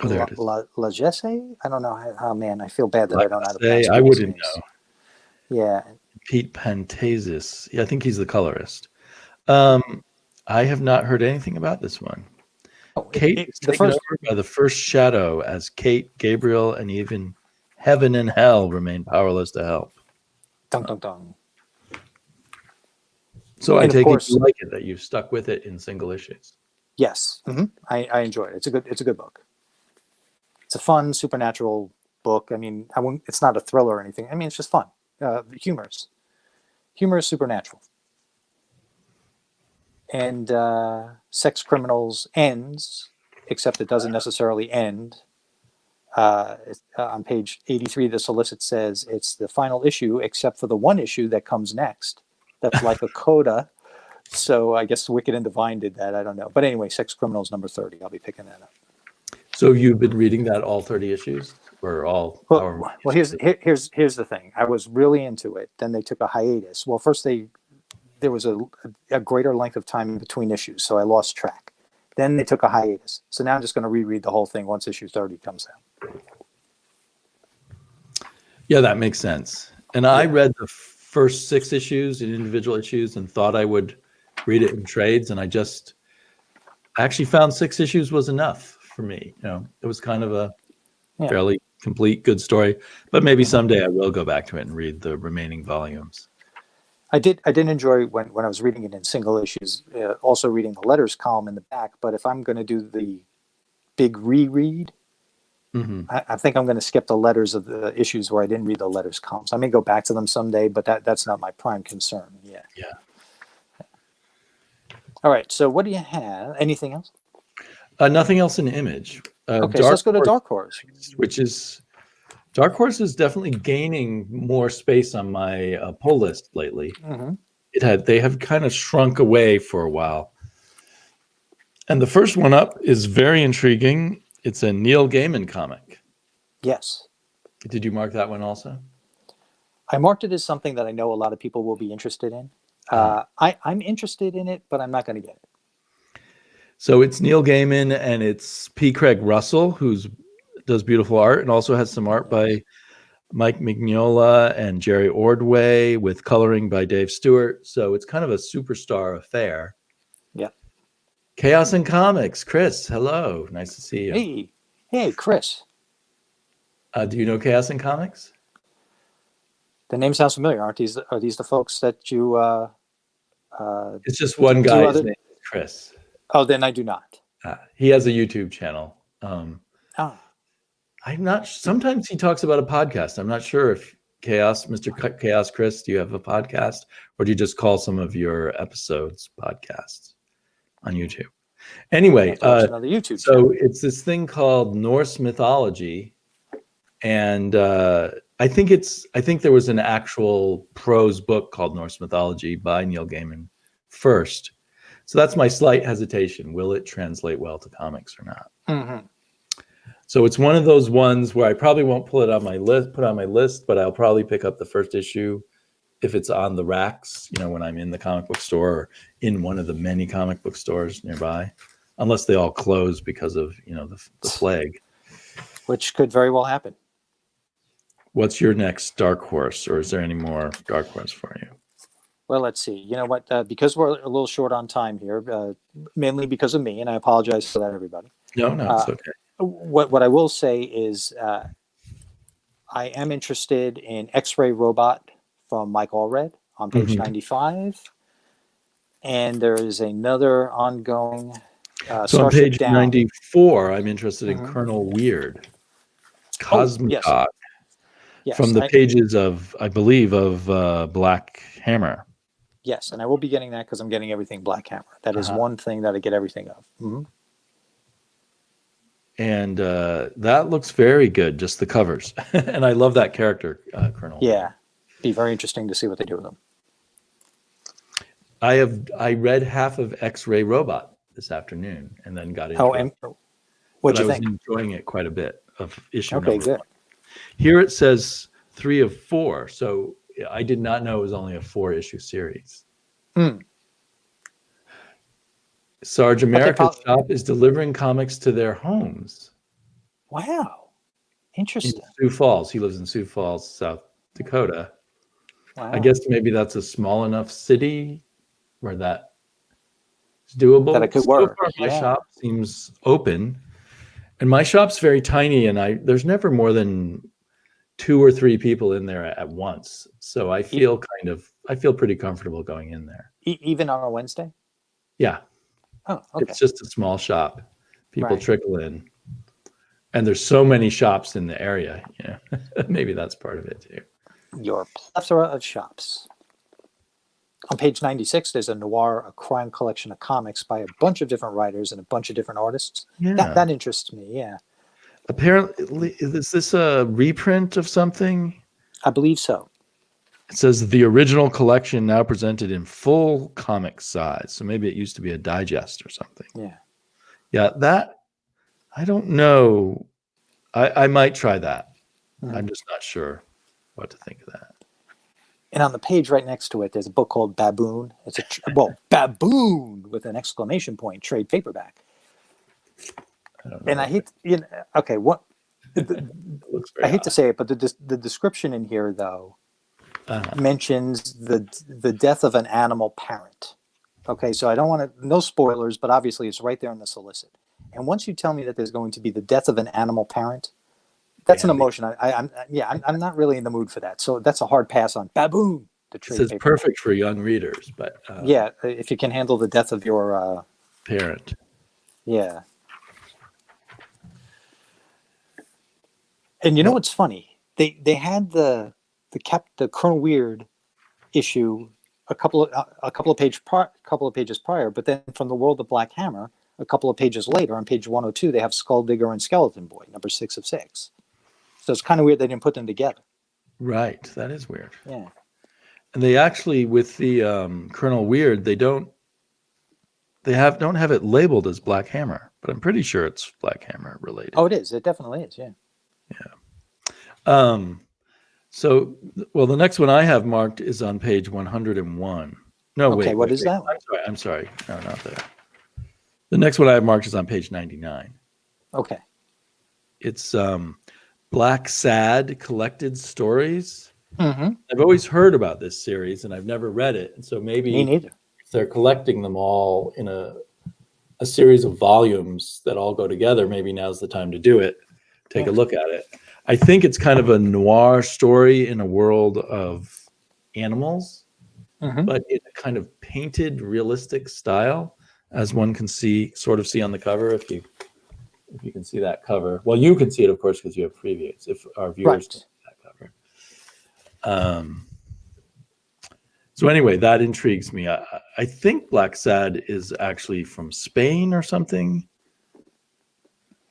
Oh, there it is. Lagesse? I don't know how. Man, I feel bad that I don't know how to pronounce I wouldn't names. know. Yeah. Pete Pantazis. Yeah, I think he's the colorist. I have not heard anything about this one. Kate is taken over by the first shadow as Kate, Gabriel, and even heaven and hell remain powerless to help. Dun, dun, dun. So I take it you like it, that you've stuck with it in single issues. Yes. Mm-hmm. I enjoy it. It's a good book. It's a fun supernatural book. I mean, it's not a thriller or anything. I mean, it's just fun. Humorous, supernatural. And Sex Criminals ends, except it doesn't necessarily end. On page 83, the solicit says it's the final issue, except for the one issue that comes next. That's like a coda. So I guess Wicked and Divine did that. I don't know. But anyway, Sex Criminals number 30. I'll be picking that up. So you've been reading that all 30 issues? Or all? Well, here's the thing. I was really into it. Then they took a hiatus. Well, first there was a greater length of time in between issues, so I lost track. Then they took a hiatus. So now I'm just going to reread the whole thing once issue 30 comes out. Yeah, that makes sense. And I read the first 6 issues in individual issues and thought I would read it in trades, and I actually found 6 issues was enough for me. It was kind of a fairly complete, good story. But maybe someday I will go back to it and read the remaining volumes. I did enjoy when I was reading it in single issues, also reading the letters column in the back. But if I'm going to do the big reread, I think I'm going to skip the letters of the issues where I didn't read the letters columns. I may go back to them someday, but that's not my prime concern. Yeah. All right. So what do you have? Anything else? Nothing else in Image. Okay, so let's go to Dark Horse. Dark Horse is definitely gaining more space on my pull list lately. They have kind of shrunk away for a while. And the first one up is very intriguing. It's a Neil Gaiman comic. Yes. Did you mark that one also? I marked it as something that I know a lot of people will be interested in. I'm interested in it, but I'm not going to get it. So it's Neil Gaiman and it's P. Craig Russell, who does beautiful art and also has some art by Mike Mignola and Jerry Ordway with coloring by Dave Stewart. So it's kind of a superstar affair. Yeah. Chaos in Comics. Chris, hello. Nice to see you. Hey, Chris. Do you know Chaos in Comics? The name sounds familiar. Are these the folks that you? It's just one guy. His name is Chris. Oh, then I do not. He has a YouTube channel. I'm not. Sometimes he talks about a podcast. I'm not sure if Mr. Chaos Chris, do you have a podcast, or do you just call some of your episodes podcasts on YouTube? Anyway, another YouTube so it's this thing called Norse mythology, and I think there was an actual prose book called Norse mythology by Neil Gaiman first. So that's my slight hesitation. Will it translate well to comics or not? So it's one of those ones where I probably won't put on my list, but I'll probably pick up the first issue if it's on the racks, when I'm in the comic book store or in one of the many comic book stores nearby, unless they all close because of, the plague. Which could very well happen. What's your next Dark Horse, or is there any more Dark Horse for you? Well, let's see. You know what? Because we're a little short on time here, mainly because of me, and I apologize for that, everybody. No, it's okay. What I will say is I am interested in X-Ray Robot from Mike Allred on page 95. And there is another ongoing so on page 94, I'm interested in Colonel Weird. Cosmicog. Yes, from the pages of, I believe, of Black Hammer. Yes, and I will be getting that because I'm getting everything Black Hammer. That is one thing that I get everything of. And that looks very good, just the covers. And I love that character, Colonel. Yeah, be very interesting to see what they do with them. I read half of X-Ray Robot this afternoon and then got Oh, interrupted. and what'd you I was think? enjoying it quite a bit of issue Okay, number good. 1. Here it says 3 of 4, so I did not know it was only a 4-issue series. Sarge America's shop is delivering comics to their homes. Wow, In interesting. Sioux Falls. He lives in Sioux Falls, South Dakota. Wow. I guess maybe that's a small enough city where that is doable. That it could work. So far, my shop seems open, and my shop's very tiny, and there's never more than 2 or 3 people in there at once. So I feel pretty comfortable going in there. Even on a Wednesday? Yeah. Oh, okay. It's just a small shop. People trickle in. And there's so many shops in the area, maybe that's part of it too. Your plethora of shops. On page 96, there's a crime collection of comics by a bunch of different writers and a bunch of different artists. Yeah. That interests me, yeah. Apparently, is this a reprint of something? I believe so. It says the original collection now presented in full comic size. So maybe it used to be a digest or something. Yeah. Yeah, that, I don't know. I might try that. I'm just not sure what to think of that. And on the page right next to it, there's a book called Baboon. It's Baboon with an exclamation point, trade paperback. I hate, okay, what? I hate to say it, but the description in here, though, mentions the death of an animal parent. Okay, so I don't want to, no spoilers, but obviously it's right there in the solicit. And once you tell me that there's going to be the death of an animal parent, that's an emotion. I'm not really in the mood for that. So that's a hard pass on Baboon. This is perfect for young readers, but if you can handle the death of your parent. Yeah. And you know what's funny? They had the Colonel Weird issue a couple of pages prior, but then from the World of Black Hammer, a couple of pages later, on page 102, they have Skulldigger and Skeleton Boy, number 6 of 6. So it's kind of weird they didn't put them together. Right, that is weird. Yeah. And they actually, with the Colonel Weird, they don't have it labeled as Black Hammer, but I'm pretty sure it's Black Hammer related. Oh, it is. It definitely is. Yeah. Yeah. So, the next one I have marked is on page 101. No, okay, wait. What is that one? I'm sorry. No, not there. The next one I have marked is on page 99. Okay. It's Black Sad Collected Stories. Mm-hmm. I've always heard about this series, and I've never read it. And so maybe me neither. They're collecting them all in a series of volumes that all go together. Maybe now's the time to do it. Take a look at it. I think it's kind of a noir story in a world of animals, but in a kind of painted, realistic style, as one can sort of see on the cover. If you can see that cover, well, you can see it, of course, because you have previews. If our viewers can see that cover. So anyway, that intrigues me. I think Black Sad is actually from Spain or something.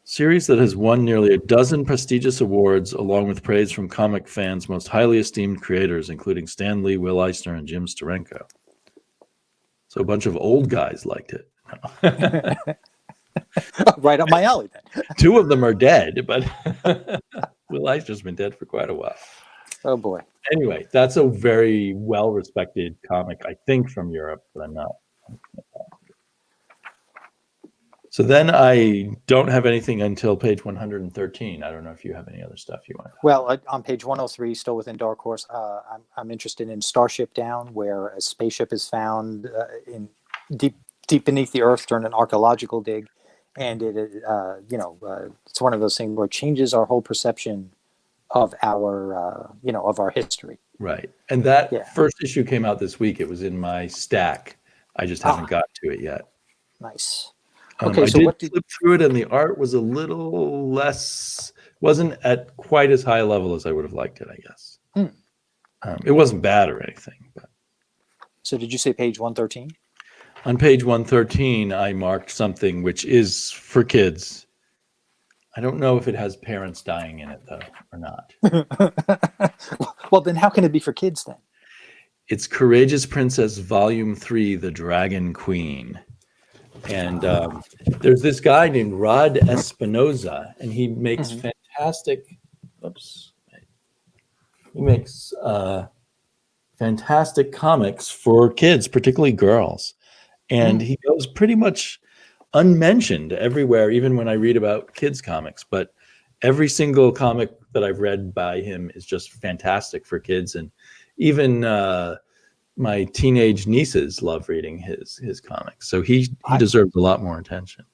Series that has won nearly a dozen prestigious awards, along with praise from comic fans' most highly esteemed creators, including Stan Lee, Will Eisner, and Jim Steranko. So a bunch of old guys liked it. Right up my alley, then. 2 of them are dead, but Will Eisner's been dead for quite a while. Oh, boy. Anyway, that's a very well-respected comic, I think, from Europe, but I'm not. So then I don't have anything until page 113. I don't know if you have any other stuff you want to. Well, on page 103, still within Dark Horse, I'm interested in Starship Down, where a spaceship is found in deep beneath the Earth during an archaeological dig, and it's one of those things where it changes our whole perception of our history. Right, and that first issue came out this week. It was in my stack. I just haven't got to it yet. Nice. Okay, so I did flip through it, and the art was a little less, wasn't at quite as high a level as I would have liked it, I guess. It wasn't bad or anything. But. So did you say page 113? On page 113, I marked something which is for kids. I don't know if it has parents dying in it, though, or not. Well, then how can it be for kids, then? It's Courageous Princess Volume 3, The Dragon Queen. And there's this guy named Rod Espinoza, and he makes fantastic. He makes fantastic comics for kids, particularly girls, and he goes pretty much unmentioned everywhere, even when I read about kids comics. But every single comic that I've read by him is just fantastic for kids, and even my teenage nieces love reading his comics. So he deserves a lot more attention.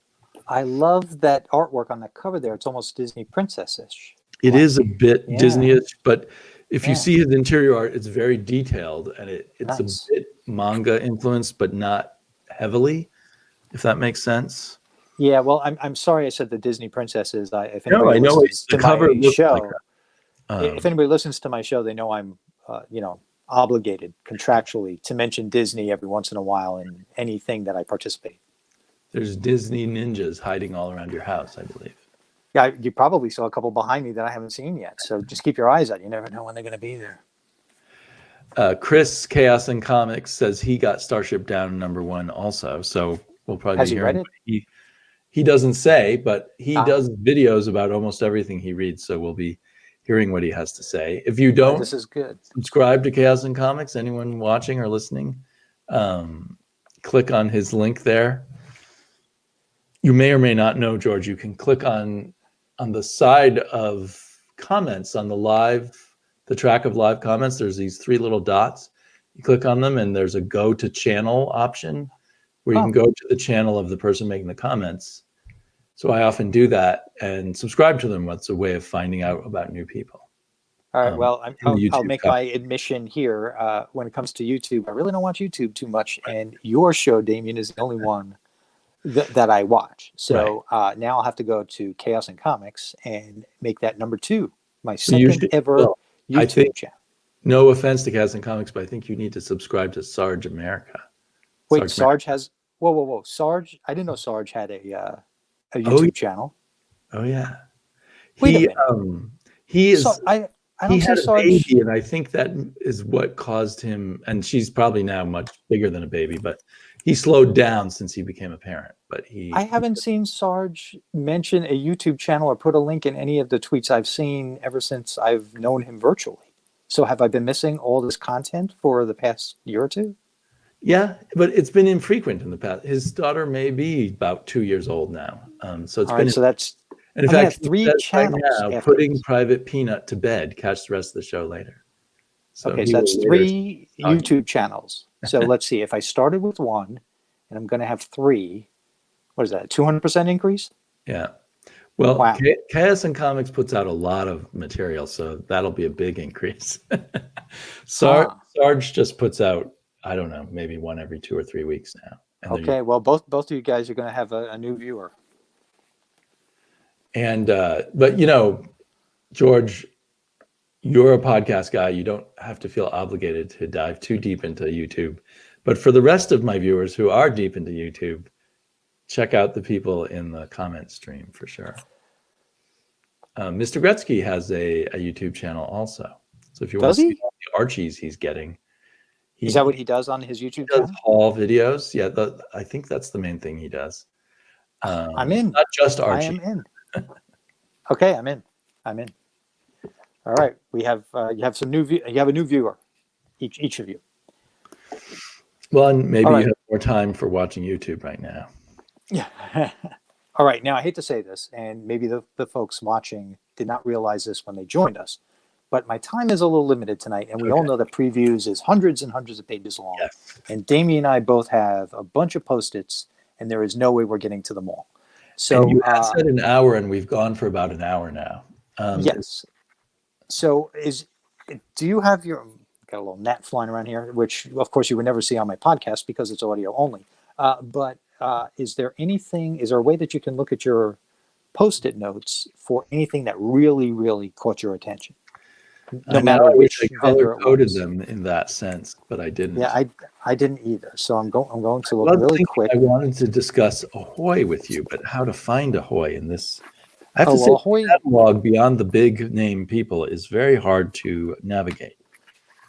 I love that artwork on that cover there. It's almost Disney princess-ish. It is a bit Disney-ish, but if you see his interior art, it's very detailed, and it's a bit manga influenced, but not heavily, if that makes sense. Yeah, well, I'm sorry I said the Disney princesses. I know it's the cover show. If anybody listens to my show, they know I'm obligated contractually to mention Disney every once in a while in anything that I participate. There's Disney ninjas hiding all around your house, I believe. Yeah, you probably saw a couple behind me that I haven't seen yet. So just keep your eyes out. You never know when they're going to be there. Chris, Chaos and Comics, says he got Starship Down #1 also. So we'll probably Has he read it? He doesn't say, but he does videos about almost everything he reads. So we'll be hearing what he has to say. If you don't this is good. Subscribe to Chaos and Comics, anyone watching or listening, click on his link there. You may or may not know, George, you can click on the side of comments on the track of live comments. There's these 3 little dots. You click on them and there's a go to channel option where you can go to the channel of the person making the comments. So I often do that and subscribe to them. What's a way of finding out about new people. All right. Well, I'll make my admission here. When it comes to YouTube, I really don't watch YouTube too much. And your show, Damien, is the only one that I watch. So now I'll have to go to Chaos and Comics and make that #2, my second ever YouTube channel. No offense to Chaos and Comics, but I think you need to subscribe to Sarge America. Wait, Sarge has... Whoa. Sarge? I didn't know Sarge had a YouTube channel. Oh, yeah. Wait a minute. He is... I don't see Sarge. A baby, and I think that is what caused him, and she's probably now much bigger than a baby, but he slowed down since he became a parent. But I haven't seen Sarge mention a YouTube channel or put a link in any of the tweets I've seen ever since I've known him virtually. So have I been missing all this content for the past year or two? Yeah, but it's been infrequent in the past. His daughter may be about 2 years old now. So it's been... So that's... And in fact, 3 channels right now, putting Private Peanut to bed. Catch the rest of the show later. So that's 3 YouTube channels. So let's see. If I started with 1, and I'm going to have 3, what is that? A 200% increase? Yeah. Well, Chaos and Comics puts out a lot of material, so that'll be a big increase. Sarge just puts out, I don't know, maybe 1 every 2 or 3 weeks now. Okay. Well, both of you guys are going to have a new viewer. And but George, you're a podcast guy. You don't have to feel obligated to dive too deep into YouTube. But for the rest of my viewers who are deep into YouTube, check out the people in the comment stream for sure. Mr. Gretzky has a YouTube channel also. So if you want to see the Archies he's getting. Is that what he does on his YouTube channel? He does haul videos. Yeah, I think that's the main thing he does. I'm in. Not just Archie. I am in. Okay, I'm in. All right, we have you have some you have a new viewer, each of you. Well, and maybe you have more time for watching YouTube right now. Yeah. All right. Now I hate to say this, and maybe the folks watching did not realize this when they joined us, but my time is a little limited tonight, and we all know that previews is hundreds and hundreds of pages long. Yes. And Damien and I both have a bunch of Post-its, and there is no way we're getting to them all. So and you had said an hour, and we've gone for about an hour now. Yes. So do you have got a little gnat flying around here, which of course you would never see on my podcast because it's audio only. But is there a way that you can look at your Post-it notes for anything that really, really caught your attention? No matter which vendor it coded them in that sense, but I didn't. Yeah, I didn't either. So I'm going to look really quick. I wanted to discuss Ahoy with you, but how to find Ahoy in this. I have to say, Ahoy the catalog beyond the big name people is very hard to navigate.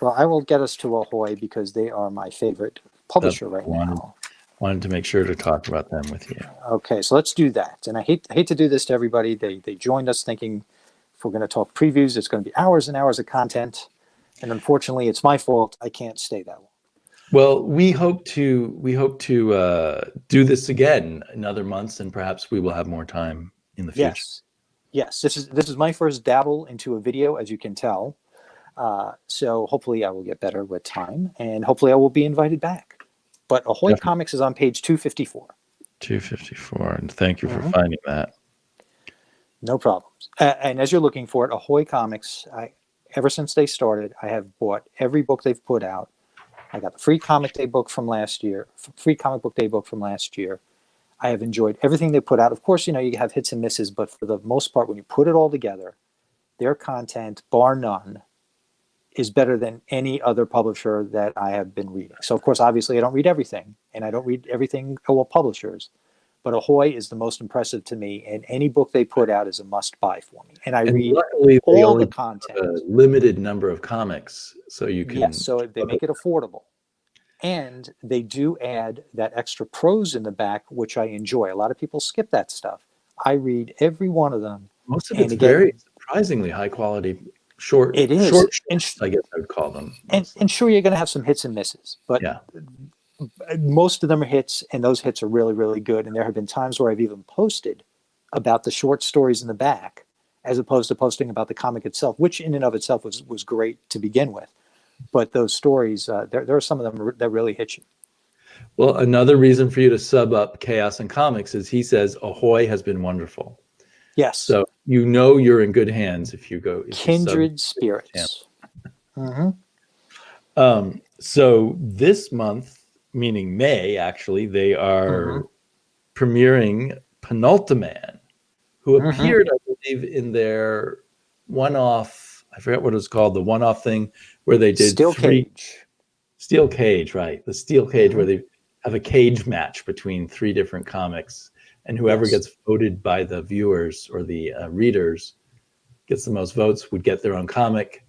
Well, I will get us to Ahoy because they are my favorite publisher right now. Wanted to make sure to talk about them with you. Okay, so let's do that. And I hate to do this to everybody. They joined us thinking if we're going to talk previews, it's going to be hours and hours of content. And unfortunately, it's my fault. I can't stay that long. Well, we hope to do this again in other months, and perhaps we will have more time in the future. Yes. This is my first dabble into a video, as you can tell. So hopefully, I will get better with time, and hopefully, I will be invited back. But Ahoy Definitely. Comics is on page 254. 254, and thank you for finding that. No problems. And as you're looking for it, Ahoy Comics, ever since they started, I have bought every book they've put out. I got the free comic day book from last year, free comic book day book from last year. I have enjoyed everything they put out. Of course, you have hits and misses, but for the most part, when you put it all together, their content, bar none, is better than any other publisher that I have been reading. So, of course, obviously, I don't read everything, and I don't read everything all publishers. But Ahoy is the most impressive to me, and any book they put out is a must-buy for me. And I read all the content. A limited number of comics, so you can... Yes, so they make it affordable. And they do add that extra prose in the back, which I enjoy. A lot of people skip that stuff. I read every one of them. Most of it's very surprisingly high-quality, short... It is. Short, I guess I would call them. And sure, you're going to have some hits and misses. But yeah. Most of them are hits, and those hits are really, really good. And there have been times where I've even posted about the short stories in the back, as opposed to posting about the comic itself, which in and of itself was great to begin with. But those stories, there are some of them that really hit you. Well, another reason for you to sub up Chaos and Comics is he says Ahoy has been wonderful. Yes. So you're in good hands if you go. Kindred spirits. So this month, meaning May, actually, they are premiering Penultiman, who appeared, I believe, in their one-off, I forget what it was called, the one-off thing where they did Steel Cage, right. The Steel Cage, where they have a cage match between 3 different comics, and whoever gets voted by the viewers or the readers gets the most votes would get their own comic.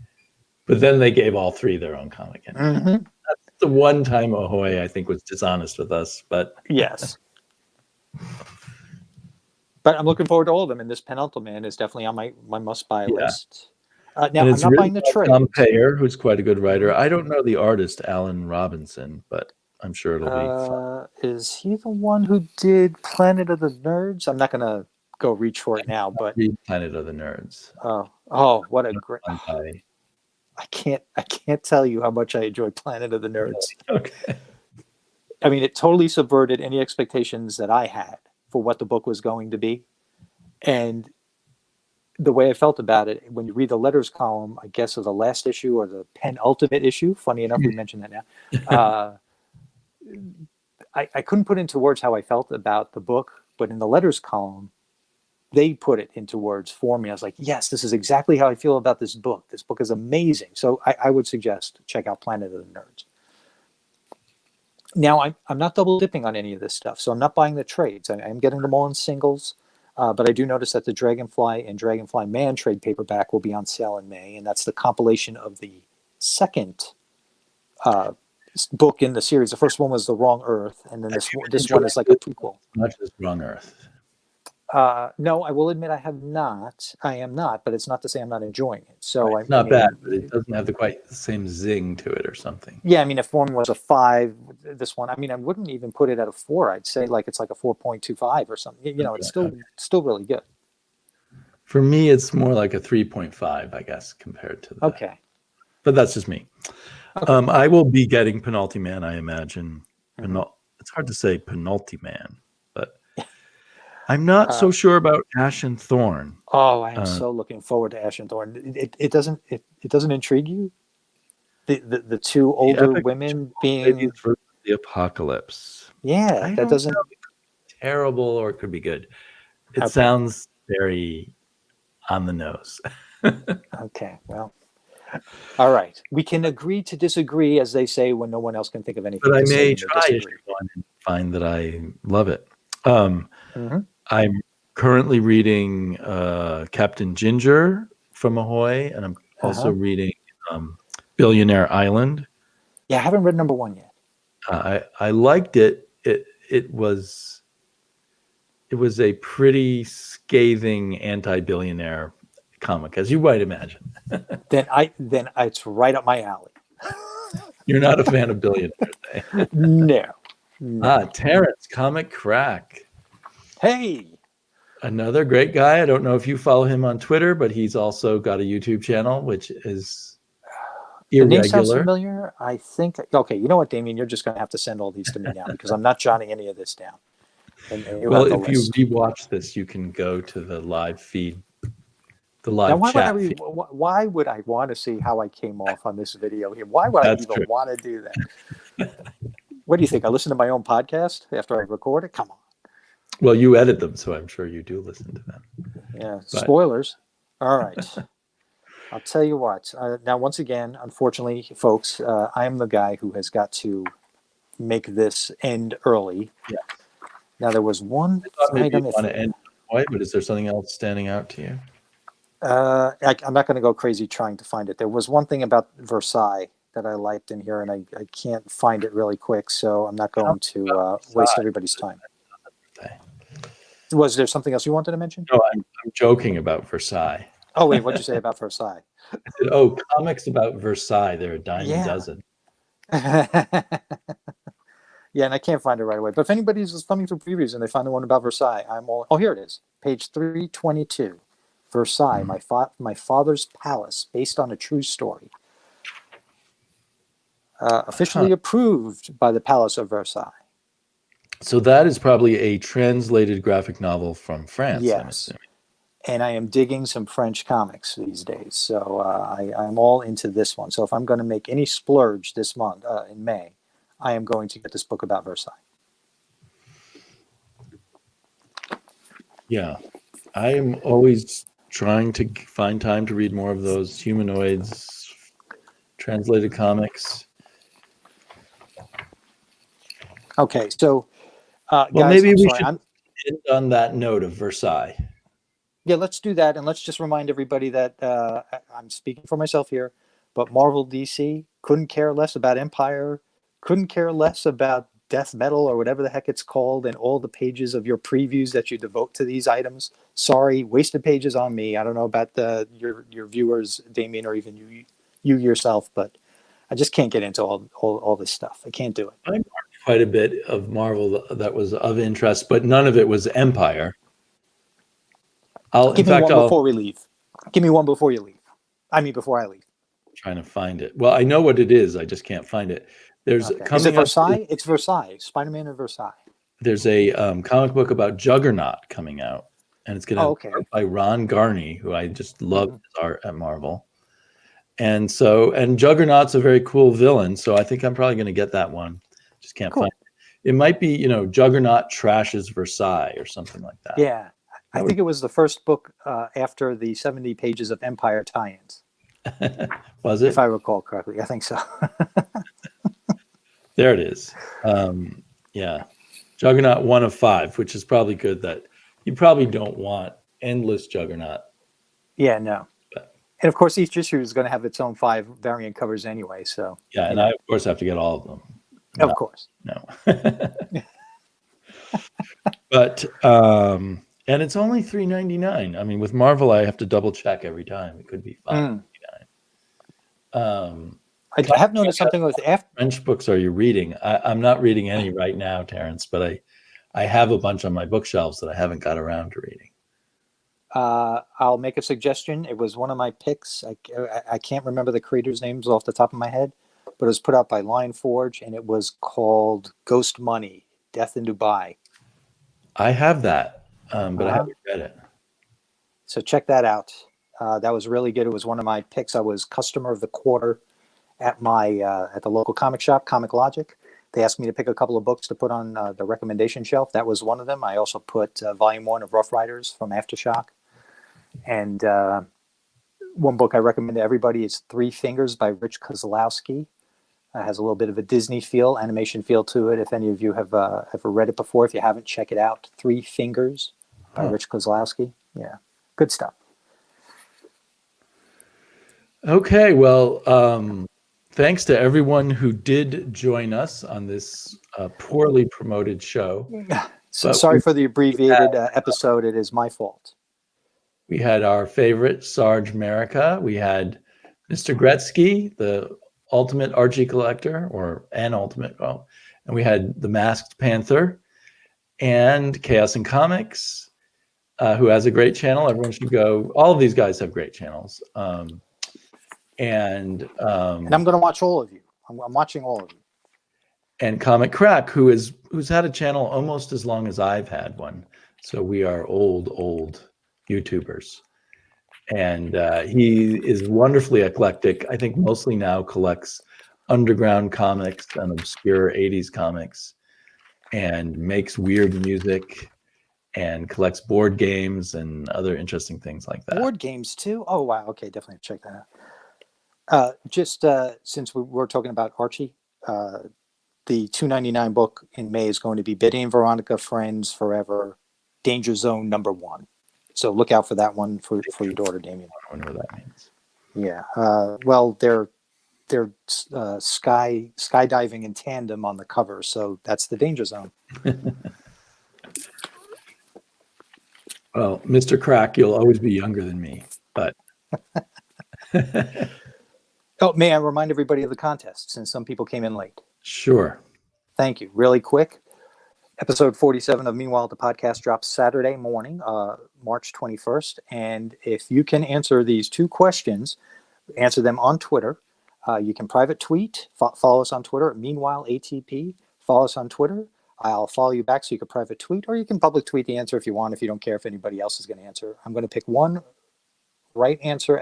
But then they gave all 3 their own comic. And that's the one time Ahoy, I think, was dishonest with us. But yes. But I'm looking forward to all of them, and this Penultiman is definitely on my must-buy list. Now, I'm not buying the trade. Tom Payer, who's quite a good writer. I don't know the artist, Alan Robinson, but I'm sure it'll be fun. Is he the one who did Planet of the Nerds? I'm not going to go reach for it now, but Planet of the Nerds. Oh, what a great! I can't tell you how much I enjoy Planet of the Nerds. Okay. I mean, it totally subverted any expectations that I had for what the book was going to be, and the way I felt about it, when you read the letters column, I guess of the last issue or the penultimate issue, funny enough, we mentioned that now. I couldn't put into words how I felt about the book, but in the letters column, they put it into words for me. I was like, yes, this is exactly how I feel about this book. This book is amazing. So I would suggest check out Planet of the Nerds. Now, I'm not double dipping on any of this stuff, so I'm not buying the trades. I'm getting them all in singles. But I do notice that the Dragonfly and Dragonfly Man trade paperback will be on sale in May, and that's the compilation of the second book in the series. The first one was The Wrong Earth, and then this one is like a prequel. Much as Wrong Earth. No, I will admit I am not, but it's not to say I'm not enjoying it. So it's not bad, but it doesn't have quite the same zing to it or something. Yeah, I mean, if one was a 5, this one, I mean, I wouldn't even put it at a 4. I'd say it's like a 4.25 or something. It's still really good. For me, it's more like a 3.5, I guess, compared to that. Okay. But that's just me. Okay. I will be getting Penultiman, I imagine. It's hard to say Penultiman, but I'm not so sure about Ash and Thorn. Oh, I am so looking forward to Ash and Thorn. It doesn't intrigue you? The 2 older women being for the apocalypse. Yeah, that doesn't terrible, or it could be good. It sounds very on the nose. Okay, well, all right. We can agree to disagree, as they say, when no one else can think of anything. But I may try and find that I love it. I'm currently reading Captain Ginger from Ahoy, and I'm also reading Billionaire Island. Yeah, I haven't read number 1 yet. I liked it. It was a pretty scathing anti-billionaire comic, as you might imagine. Then it's right up my alley. You're not a fan of billionaires, eh? No. Terrence, Comic Crack. Hey. Another great guy. I don't know if you follow him on Twitter, but he's also got a YouTube channel, which is irregular. The name sounds familiar. I think. Okay, you know what, Damien? You're just going to have to send all these to me now because I'm not jotting any of this down. And well, if you rewatch this, you can go to the live feed, the live chat feed. Why would I want to see how I came off on this video here? Why would I even want to do that? What do you think? I listen to my own podcast after I record it? Come on. Well, you edit them, so I'm sure you do listen to them. Yeah, spoilers. All right. I'll tell you what. Now, once again, unfortunately, folks, I am the guy who has got to make this end early. Yeah. Now, there was one item. You want to end point, but is there something else standing out to you? I'm not going to go crazy trying to find it. There was one thing about Versailles that I liked in here, and I can't find it really quick, so I'm not going to waste everybody's time. Was there something else you wanted to mention? No, I'm joking about Versailles. Oh, wait, what'd you say about Versailles? I said, comics about Versailles. They're a dime a dozen. Yeah, and I can't find it right away. But if anybody's thumbing through previews and they find the one about Versailles, Oh, here it is. Page 322. Versailles, my father's palace, based on a true story. Officially approved by the Palace of Versailles. So that is probably a translated graphic novel from France. Yes. And I am digging some French comics these days. So I'm all into this one. So if I'm going to make any splurge this month, in May, I am going to get this book about Versailles. Yeah. I am always trying to find time to read more of those humanoids, translated comics. Okay, so well, guys, maybe we should end on that note of Versailles. Yeah, let's do that, and let's just remind everybody that I'm speaking for myself here, but Marvel DC couldn't care less about Empire, couldn't care less about death metal or whatever the heck it's called, and all the pages of your previews that you devote to these items. Sorry, wasted pages on me. I don't know about your viewers, Damien, or even you yourself, but I just can't get into all this stuff. I can't do it. I marked quite a bit of Marvel that was of interest, but none of it was Empire. Give me one before we leave. Give me one before you leave. I mean, before I leave. Trying to find it. Well, I know what it is. I just can't find it. There's Is it Versailles? It's Versailles. Spider-Man and Versailles. There's a comic book about Juggernaut coming out, and it's going to be by Ron Garney, who I just love his art at Marvel. And Juggernaut's a very cool villain, so I think I'm probably going to get that one. Just can't find it. It might be, Juggernaut trashes Versailles or something like that. Yeah. I think it was the first book after the 70 pages of Empire tie-ins. Was it? If I recall correctly. I think so. There it is. Yeah. Juggernaut 1 of 5, which is probably good. That you probably don't want endless Juggernaut. Yeah, no. But, and of course, each issue is going to have its own 5 variant covers anyway. So yeah, and I, of course, have to get all of them. No, of course. No. But... and it's only $3.99. I mean, with Marvel, I have to double check every time. It could be $5.99. I have noticed something with French books are you reading? I'm not reading any right now, Terrence, but I have a bunch on my bookshelves that I haven't got around to reading. I'll make a suggestion. It was one of my picks. I can't remember the creator's names off the top of my head, but it was put out by Lion Forge, and it was called Ghost Money, Death in Dubai. I have that. But I haven't read it. So check that out. That was really good. It was one of my picks. I was customer of the quarter at the local comic shop, Comic Logic. They asked me to pick a couple of books to put on the recommendation shelf. That was one of them. I also put Volume 1 of Rough Riders from Aftershock. And one book I recommend to everybody is Three Fingers by Rich Kozlowski. It has a little bit of a Disney feel, animation feel to it. If any of you have ever read it before, if you haven't, check it out. Three Fingers by Rich Kozlowski. Yeah, good stuff. Okay, well, thanks to everyone who did join us on this poorly promoted show. So sorry for the abbreviated episode. It is my fault. We had our favorite Sarge America. We had Mr. Gretzky, the ultimate Archie collector, or an ultimate. Well, and we had the Masked Panther and Chaos and Comics, who has a great channel. Everyone should go. All of these guys have great channels. And I'm going to watch all of you. I'm watching all of you. And Comic Crack, who's had a channel almost as long as I've had one. So we are old YouTubers. And he is wonderfully eclectic. I think mostly now collects underground comics and obscure 80s comics and makes weird music and collects board games and other interesting things like that. Board games too? Oh, wow. Okay, definitely check that out. Just since we were talking about Archie, the $2.99 book in May is going to be Betty and Veronica, Friends Forever, Danger Zone #1. So look out for that one for your daughter, Damien. I don't know what that means. Yeah. Well, they're skydiving in tandem on the cover, so that's the Danger Zone. Well, Mr. Crack, you'll always be younger than me, but. Oh, may I remind everybody of the contest since some people came in late? Sure. Thank you. Really quick. Episode 47 of Meanwhile, the podcast drops Saturday morning, March 21st. And if you can answer these two questions, answer them on Twitter. You can private tweet, follow us on Twitter at Meanwhile ATP. Follow us on Twitter. I'll follow you back so you can private tweet, or you can public tweet the answer if you want, if you don't care if anybody else is going to answer. I'm going to pick one right answer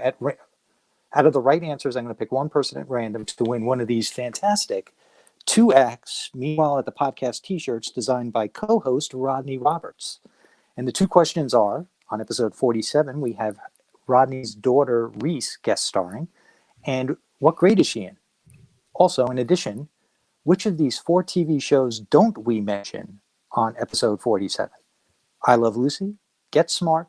out of the right answers. I'm going to pick one person at random to win one of these fantastic 2X Meanwhile at the Podcast t-shirts designed by co-host Rodney Roberts. And the two questions are, on episode 47, we have Rodney's daughter Reese guest starring, and what grade is she in? Also, in addition, which of these 4 TV shows don't we mention on episode 47? I Love Lucy, Get Smart,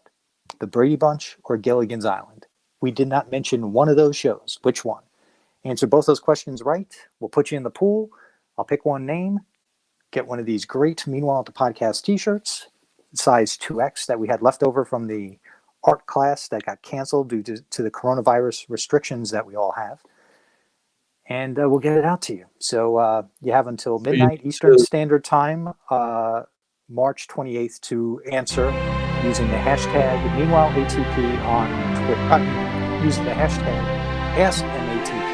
The Brady Bunch, or Gilligan's Island? We did not mention one of those shows. Which one? Answer both those questions right. We'll put you in the pool. I'll pick one name, get one of these great Meanwhile at the Podcast t-shirts, size 2X that we had left over from the art class that got canceled due to the coronavirus restrictions that we all have. And we'll get it out to you. So you have until midnight Eastern Standard Time, March 28th, to answer using the hashtag MeanwhileATP on Twitter. Using the hashtag AskMATP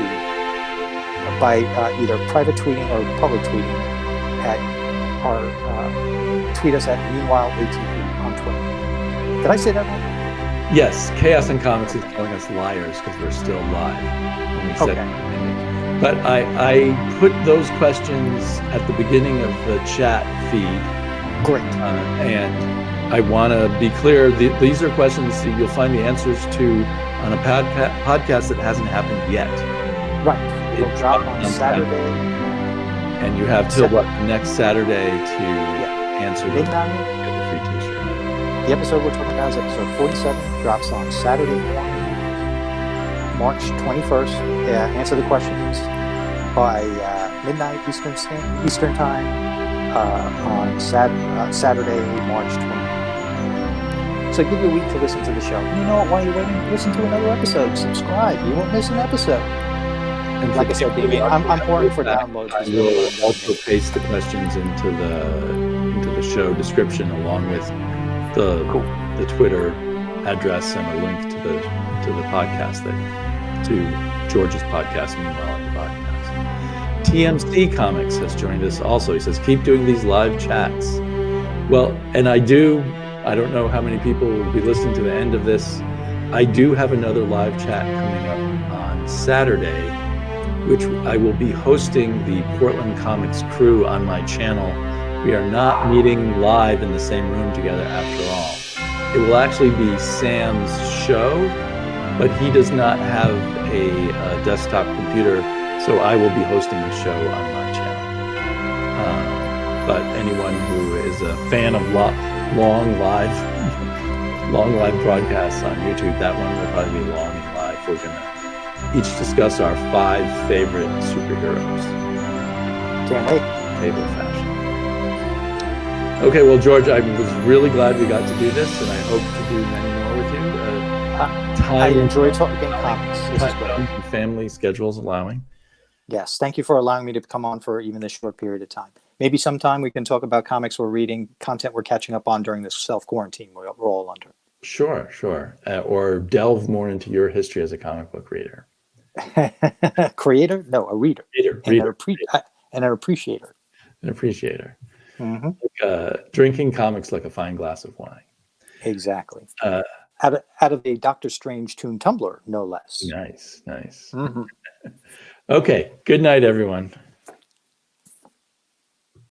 by either private tweeting or public tweeting at our tweet us at MeanwhileATP on Twitter. Did I say that right? Yes, Chaos and Comics is calling us liars because we're still live. When we said but I put those questions at the beginning of the chat feed. Great. And I want to be clear, these are questions that you'll find the answers to on a podcast that hasn't happened yet. Right. It'll drop on Saturday. And you have till next Saturday to answer the free t-shirt. The episode we're talking about is episode 47. Drops on Saturday morning, March 21st. Answer the questions by midnight Eastern Time on Saturday, March 20th. So give you a week to listen to the show. You know what? While you're waiting, listen to another episode. Subscribe. You won't miss an episode. And like I said, David, I'm pouring for downloads. I will also paste the questions into the show description along with the Twitter address and a link to the podcast to George's podcast. Meanwhile, at the podcast, TMC Comics has joined us also. He says, "Keep doing these live chats." Well, and I don't know how many people will be listening to the end of this. I do have another live chat coming up on Saturday, which I will be hosting the Portland Comics crew on my channel. We are not meeting live in the same room together after all. It will actually be Sam's show, but he does not have a desktop computer, so I will be hosting the show on my channel. But anyone who is a fan of long live broadcasts on YouTube, that one will probably be long and live. We're going to each discuss our 5 favorite superheroes. Can't wait. Table fashion. Okay, well, George, I was really glad we got to do this, and I hope to do many more with you. I enjoy talking comics. This is great. Family schedules allowing. Yes, thank you for allowing me to come on for even this short period of time. Maybe sometime we can talk about comics we're reading, content we're catching up on during this self-quarantine we're all under. Sure. Or delve more into your history as a comic book reader. Creator? No, a reader. Reader. And an appreciator. An appreciator. Mm-hmm. Like, drinking comics like a fine glass of wine. Exactly. Out of a Doctor Strange Toon tumbler, no less. Nice. Mm-hmm. Okay. Good night, everyone.